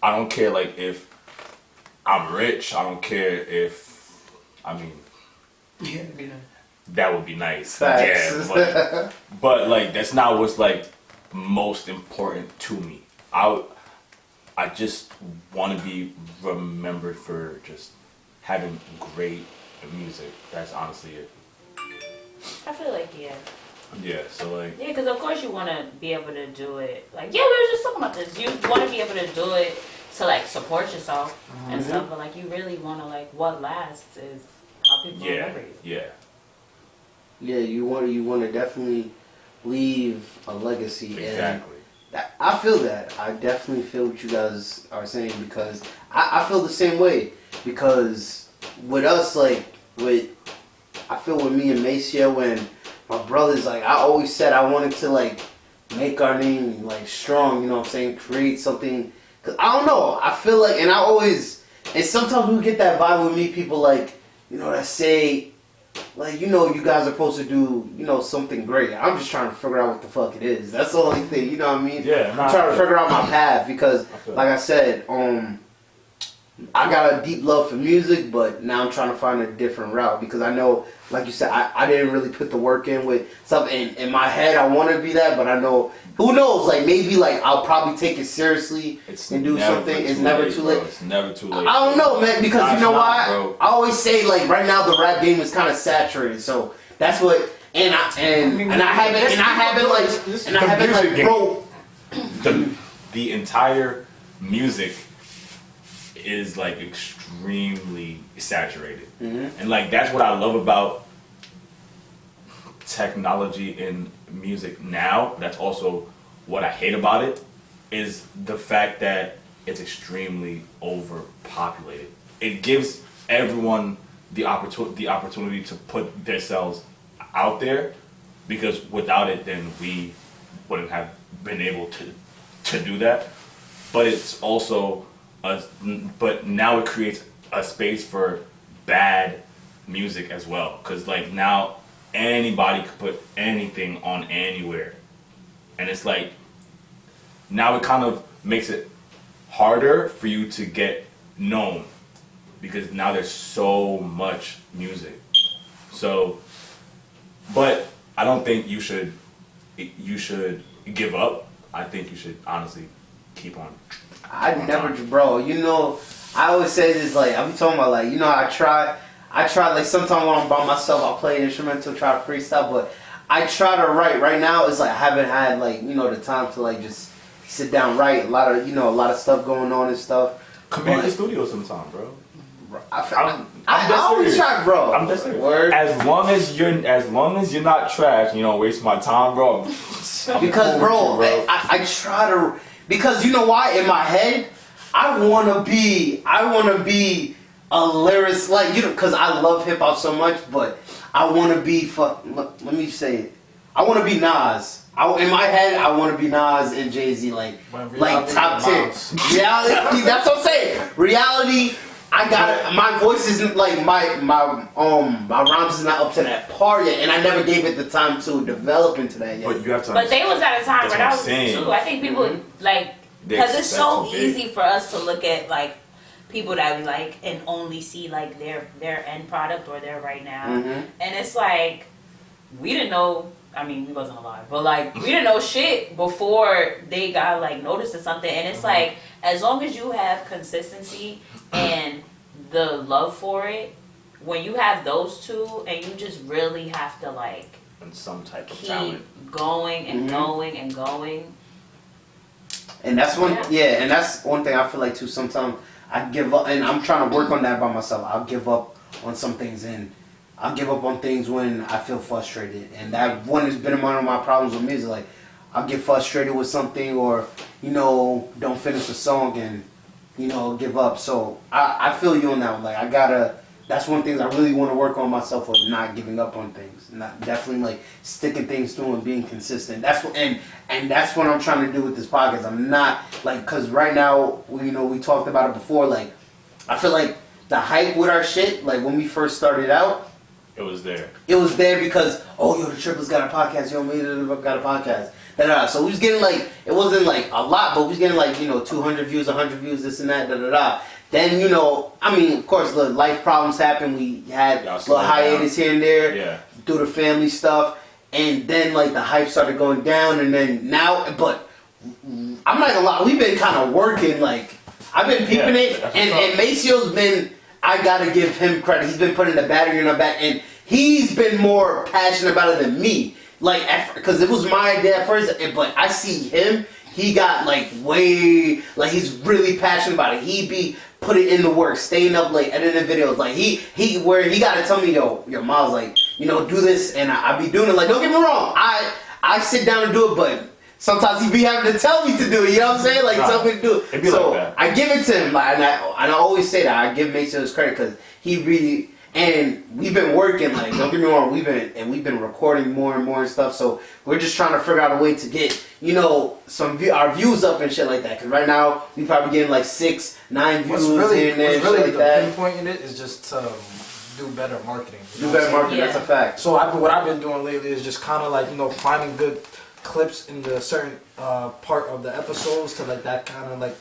I don't care like if I'm rich. I don't care if that would be nice. Facts. Yeah, but like that's not what's like most important to me. I just want to be remembered for just having great in music. That's honestly it. I feel like, yeah. Yeah, so like, Yeah, because of course you want to be able to do it. Like, yeah, we were just talking about this. You want to be able to do it to, like, support yourself and stuff. But, like, you really want to, like, what lasts is how people remember you. yeah. Yeah, you want to definitely leave a legacy. Exactly. And I feel that. I definitely feel what you guys are saying because I feel the same way. Because with us, like, I feel with me and Maceo and my brothers, like, I always said I wanted to, like, make our name, like, strong, you know what I'm saying? Create something. Cause I don't know. I feel like, and sometimes we get that vibe with me, people, like, you know, that say, like, you know, you guys are supposed to do, you know, something great. I'm just trying to figure out what the fuck it is. That's the only thing, you know what I mean? Yeah, I'm trying to figure out my path because, feel like I said, I got a deep love for music, but now I'm trying to find a different route because I know, like you said, I didn't really put the work in with stuff. In my head, I want to be that, but I know, who knows, like, maybe, like, I'll probably take it seriously and do something. It's never too late. It's never too late. I don't know, man, because you know why? Bro. I always say, like, right now the rap game is kind of saturated, so that's what, and I haven't like, bro. The entire music is, like, extremely saturated. And, like, that's what I love about technology in music now. That's also what I hate about it, is the fact that it's extremely overpopulated. It gives everyone the opportunity to put themselves out there, because without it, then we wouldn't have been able to do that. But it's also but now it creates a space for bad music as well, because, like, now anybody could put anything on anywhere, and it's like now it kind of makes it harder for you to get known, because now there's so much music. So, but I don't think you should give up. I think you should honestly keep on. Bro, you know, I always say this, like, I'm talking about, like, you know, I try, like, sometimes when I'm by myself, I'll play an instrumental, try to freestyle, but I try to write. Right now, it's like, I haven't had, like, you know, the time to, like, just sit down, write. A lot of stuff going on and stuff. Come in the studio sometime, bro. I always try, bro. I'm just saying. Word. As long as you're not trash, you don't waste my time, bro. Because, bro, I try to, because you know why? In my head, I wanna be a lyricist, like, you know, because I love hip hop so much, but I wanna be let me say it. I wanna be Nas. In my head, I wanna be Nas and Jay-Z, like top 10. Reality, that's what I'm saying. Reality, I got my voice isn't like my rhymes is not up to that par yet, and I never gave it the time to develop into that yet. But you have to. But they was at a time where that was saying. too. I think people like, because it's so easy for us to look at, like, people that we like and only see, like, their end product or their right now, and it's like, we didn't know. I mean, we wasn't alive, but, like, we didn't know shit before they got, like, noticed or something. And it's like, as long as you have consistency and the love for it, when you have those two, and you just really have to, like, And some type of keep talent. going and going and going. And that's and that's one thing I feel like too. Sometimes I give up, and I'm trying to work on that by myself. I'll give up on some things, and I'll give up on things when I feel frustrated. And that one has been one of my problems with music. Like, I'll get frustrated with something, or, you know, don't finish a song and, you know, give up. So I feel you on that one. Like, that's one thing I really want to work on myself, with not giving up on things. Not definitely, like, sticking things through and being consistent. That's what, and that's what I'm trying to do with this podcast. I'm not, like, because right now, you know, we talked about it before, like, I feel like the hype with our shit, like, when we first started out, It was there. It was there because, oh, yo, the Triplets got a podcast, yo, me got a podcast. Da-da-da. So we was getting, like, it wasn't, like, a lot, but we was getting, like, you know, 200 views, 100 views, this and that, da-da-da. Then, you know, I mean, of course, the life problems happened. We had little hiatus here and there through the family stuff. And then, like, the hype started going down. And then now, but I'm not gonna lie, we've been kind of working, like, I've been peeping it. And Maceo's been, I gotta give him credit. He's been putting the battery in our back, and he's been more passionate about it than me. Like, because it was my idea at first, but I see him. He got like way, like he's really passionate about it. He be putting in the work, staying up late, editing videos. Like he gotta tell me, yo, Miles, like, do this, and I be doing it. Like, don't get me wrong, I sit down and do it, but sometimes he be having to tell me to do it. You know what I'm saying? Like, tell me to do it. So like I give it to him, like, and I always say that I give Mason his credit because he really. And we've been working, like, don't get me wrong, we've been recording more and more and stuff, so we're just trying to figure out a way to get, our views up and shit like that, because right now, we probably getting like 6, 9 views here and there and shit like that. Pinpoint in it is just to do better marketing. Do better marketing, that's a fact. So what I've been doing lately is just kind of like, finding good clips in the certain part of the episodes to like that kind of like,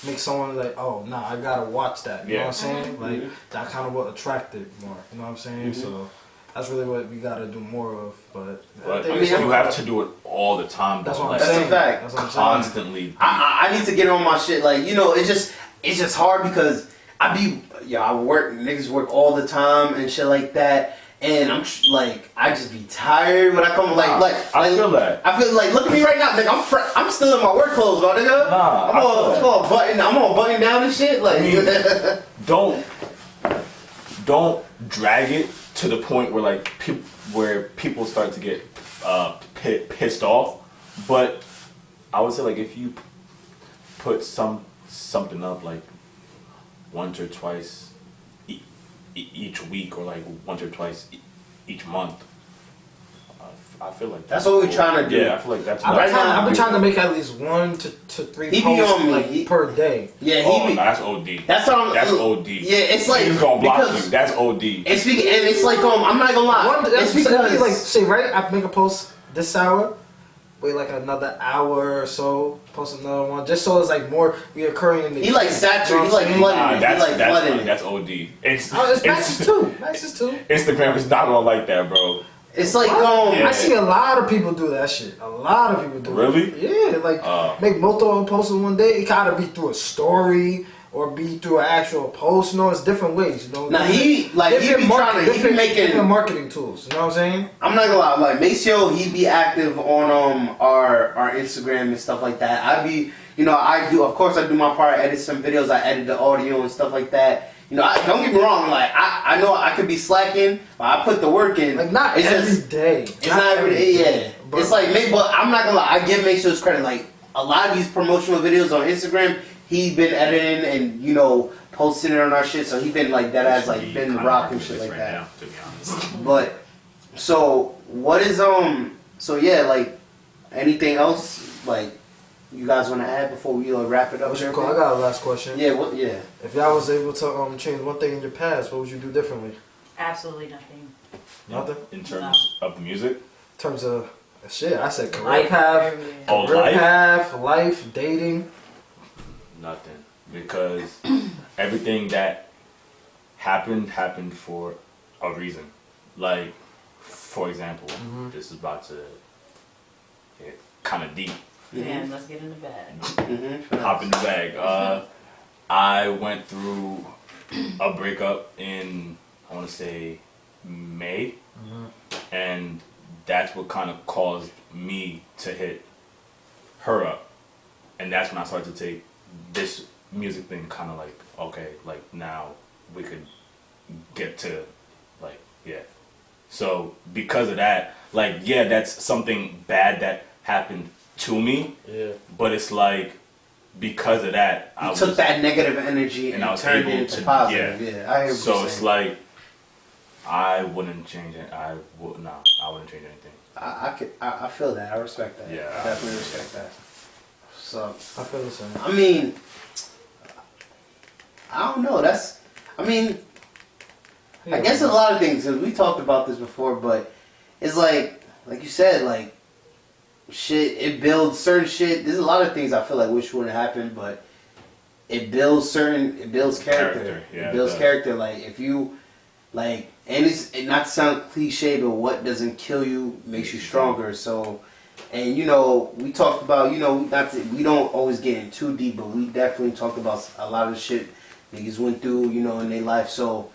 make someone like, oh, nah, I gotta watch that. You know what I'm saying? Like, that kind of will attract it more. You know what I'm saying? So, that's really what we gotta do more of. But I mean, you have to do it all the time. That's what I'm saying. That's a fact. That's what I'm constantly. I need to get on my shit. Like, it's just hard because niggas work all the time and shit like that. And I'm like, I just be tired when I come I feel that. I feel like, look at me right now, nigga. I'm still in my work clothes, my nigga. I'm all button down and shit. Like, don't drag it to the point where like where people start to get pissed off. But I would say like if you put something up like once or twice each week or like once or twice each month. I feel like that's what we're trying to do. Yeah, I feel like that's. I've been trying to make at least 1 to 3 posts like, per day. Yeah, that's OD. That's OD. Yeah, it's like he's gonna block you. That's OD. It's like I'm not gonna lie. It's because like say right, I make a post this hour. Wait like another hour or so, post another one, just so it's like more reoccurring in the. He like saturated, he like flooding. That's OD. It's Max is too. Instagram is not all like that, bro. It's like I see a lot of people do that shit. A lot of people do. Really? Yeah, like make multiple posts in one day. It gotta be through a story or be through an actual post. It's different ways. Now he be making different marketing tools. You know what I'm saying? I'm not gonna lie. Like Maceo, he be active on our Instagram and stuff like that. I be, I do. Of course, I do my part. I edit some videos. I edit the audio and stuff like that. Don't get me wrong. Like I know I could be slacking, but I put the work in. Like not every day. It's not every day. Yeah. But it's like but I'm not gonna lie. I give Maceo his credit. Like a lot of these promotional videos on Instagram, he's been editing and posting it on our shit. So he been like that as like been rocking shit like that. Now, to be honest. But so what is so yeah, like anything else like you guys want to add before we wrap it up? I got a last question. Yeah, yeah. If y'all was able to change one thing in your past, what would you do differently? Absolutely nothing. Nothing? In terms of the music? In terms of shit, I said career Life, path, life, dating. Nothing. Because everything that happened for a reason. Like, for example, this is about to get kind of deep. Yeah, let's get in the bag. Hop in the bag. I went through a breakup in, I want to say, May. And that's what kind of caused me to hit her up. And that's when I started to take this music thing kind of like, okay, like now we could get to, like, yeah. So because of that, like, yeah, that's something bad that happened to me. Yeah. But it's like, because of that, I took that negative energy and I was turned it able into to, positive. Yeah, I hear so what it's saying. like, I wouldn't change it. I wouldn't change anything. I feel that. I respect that. Yeah. I definitely respect that. So I feel the same. I mean, I don't know. I guess a lot of things, because we talked about this before, but it's like you said, like, shit, it builds certain shit. There's a lot of things I feel like wish wouldn't happen, but it builds character. Yeah, it builds character. Like, if you, like, and it's not to sound cliche, but what doesn't kill you makes you stronger. So, and we talked about, we don't always get in too deep, but we definitely talked about a lot of shit niggas went through, you know, in their life. So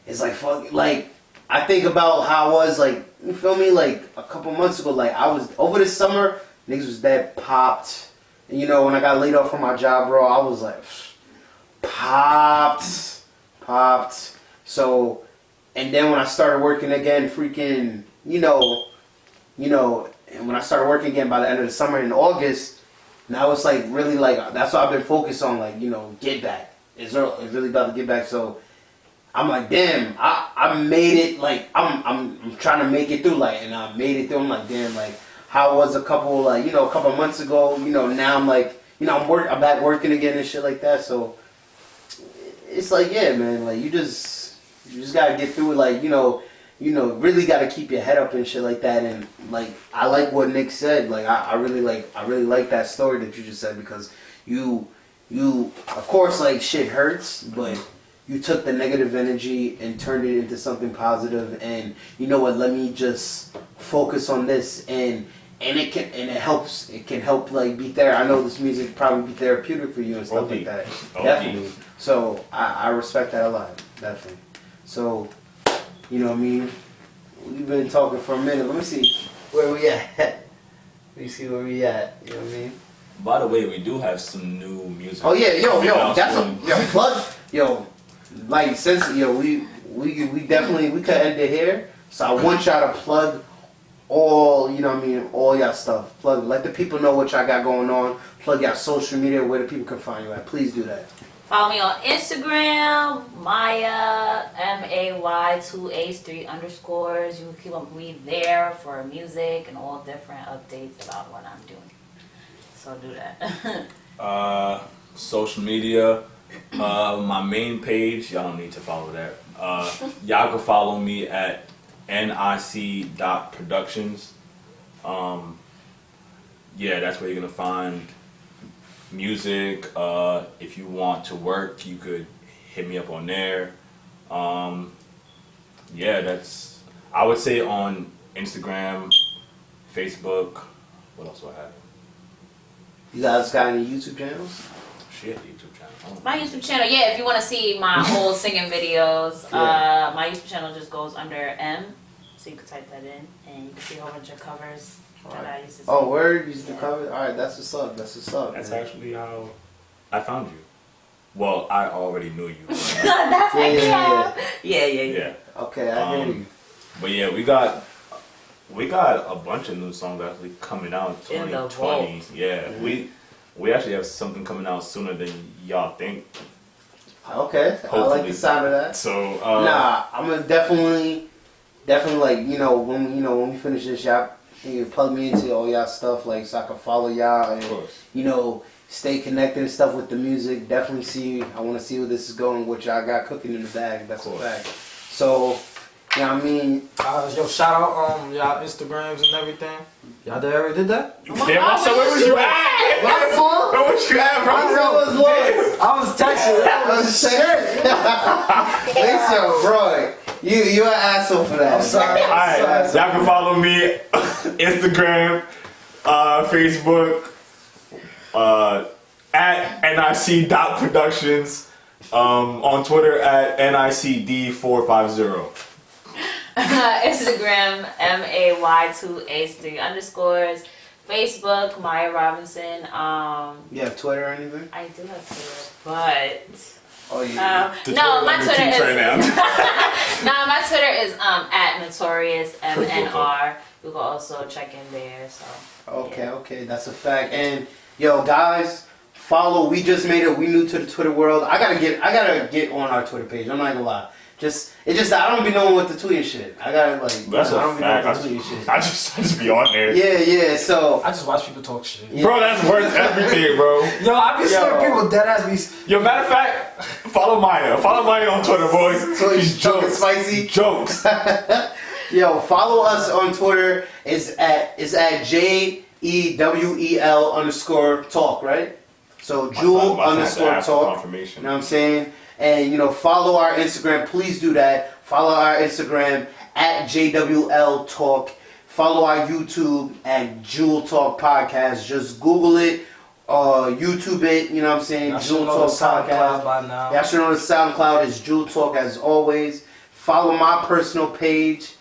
it's like fuck, like I think about how I was like, you feel me, like a couple months ago, like I was over this summer, niggas was dead popped. And you know, when I got laid off from my job, bro, I was like popped. So, and then when I started working again, freaking, you know, and when I started working again by the end of the summer in August, now it's like really like, that's what I've been focused on, like, you know, get back. It's really about to get back. So I'm like, damn, I made it, like, I'm trying to make it through, like, and I made it through. I'm like, damn, like, how I was a couple months ago, you know, now I'm like, you know, I'm back working again and shit like that. So it's like, yeah, man, like, you just gotta get through it, like, you know, really gotta keep your head up and shit like that. And like, I like what Nick said, like, I really like that story that you just said, because you of course, like, shit hurts, but you took the negative energy and turned it into something positive. And you know what, let me just focus on this, and it can help, like, be there. I know this music probably be therapeutic for you and stuff like that. Definitely. So I respect that a lot, definitely. So, you know what I mean? We've been talking for a minute. Let me see where we at. Let me see where we at. You know what I mean? By the way, we do have some new music. Oh yeah, yo, that's soon. plug, like, since we definitely we could end it here. So I want y'all to plug all, you know what I mean, all y'all stuff. Plug, let the people know what y'all got going on. Plug y'all social media, where the people can find you at. Please do that. Follow me on Instagram, Maya, MAY2H3 underscores. You can keep up with me there for music and all different updates about what I'm doing. So do that. Social media, my main page, y'all don't need to follow that. Y'all can follow me at nic.productions. Yeah, that's where you're gonna find music. If you want to work, you could hit me up on there. Yeah, that's, I would say, on Instagram, Facebook. What else do I have? You guys got any YouTube channels? Shit, YouTube channel. My YouTube channel, yeah, if you want to see my old singing videos, my YouTube channel just goes under M. So you can type that in and you can see a whole bunch of covers that I used to sing. Oh, word? You used to cover? Alright, that's what's up. That's Actually how I found you. Well, I already knew you. That's Yeah. Okay, I hear you. But yeah, we got a bunch of new songs actually coming out in In the 2020. Yeah, Mm-hmm. we actually have something coming out sooner than y'all think. Okay, I like the sound of that. So I'm gonna definitely like, when we finish this, y'all you can plug me into all y'all stuff, like, so I can follow y'all and stay connected and stuff with the music. Definitely I want to see where this is going, what y'all got cooking in the bag. That's a fact. So, you know what I mean? Yo, shout out y'all Instagrams and everything. Y'all already did that? damn, so where was you at? My fault. Where was you at, bro? I was lost. I was texting. Listen, bro. You an asshole for that. I'm sorry. Alright, y'all can follow me Instagram, Facebook, at nic.productions, on Twitter at nicd450. Instagram, MAY2H3 underscores. Facebook, Maya Robinson. You have Twitter or anything? I do have Twitter, but Oh yeah. no, my Twitter is Right now. no, my Twitter is at Notorious MNR. You can also check in there. So Okay, that's a fact. And yo, guys, follow. We just made it. We new to the Twitter world. I gotta get on our Twitter page. I'm not gonna lie. It's just I don't be knowing what to tweet and shit. I gotta That's I don't a be knowing fact. what to tweet and shit. I just be on there. Yeah. So I just watch people talk shit. Yeah. Bro, that's worth everything, bro. Yo, I be seeing people dead ass be. Yo, matter of fact, follow Maya. Follow Maya on Twitter, boys. So he's These talking jokes. spicy. Jokes. Yo, follow us on Twitter. It's at JEWEL_talk, right? So Jewel _talk. Confirmation. You know what I'm saying? And follow our Instagram. Please do that. Follow our Instagram at JWL Talk. Follow our YouTube at Jewel Talk Podcast. Just Google it. YouTube it. You know what I'm saying? Y'all should Jewel know the Talk SoundCloud Podcast. by now. Y'all should know the SoundCloud is Jewel Talk as always. Follow my personal page.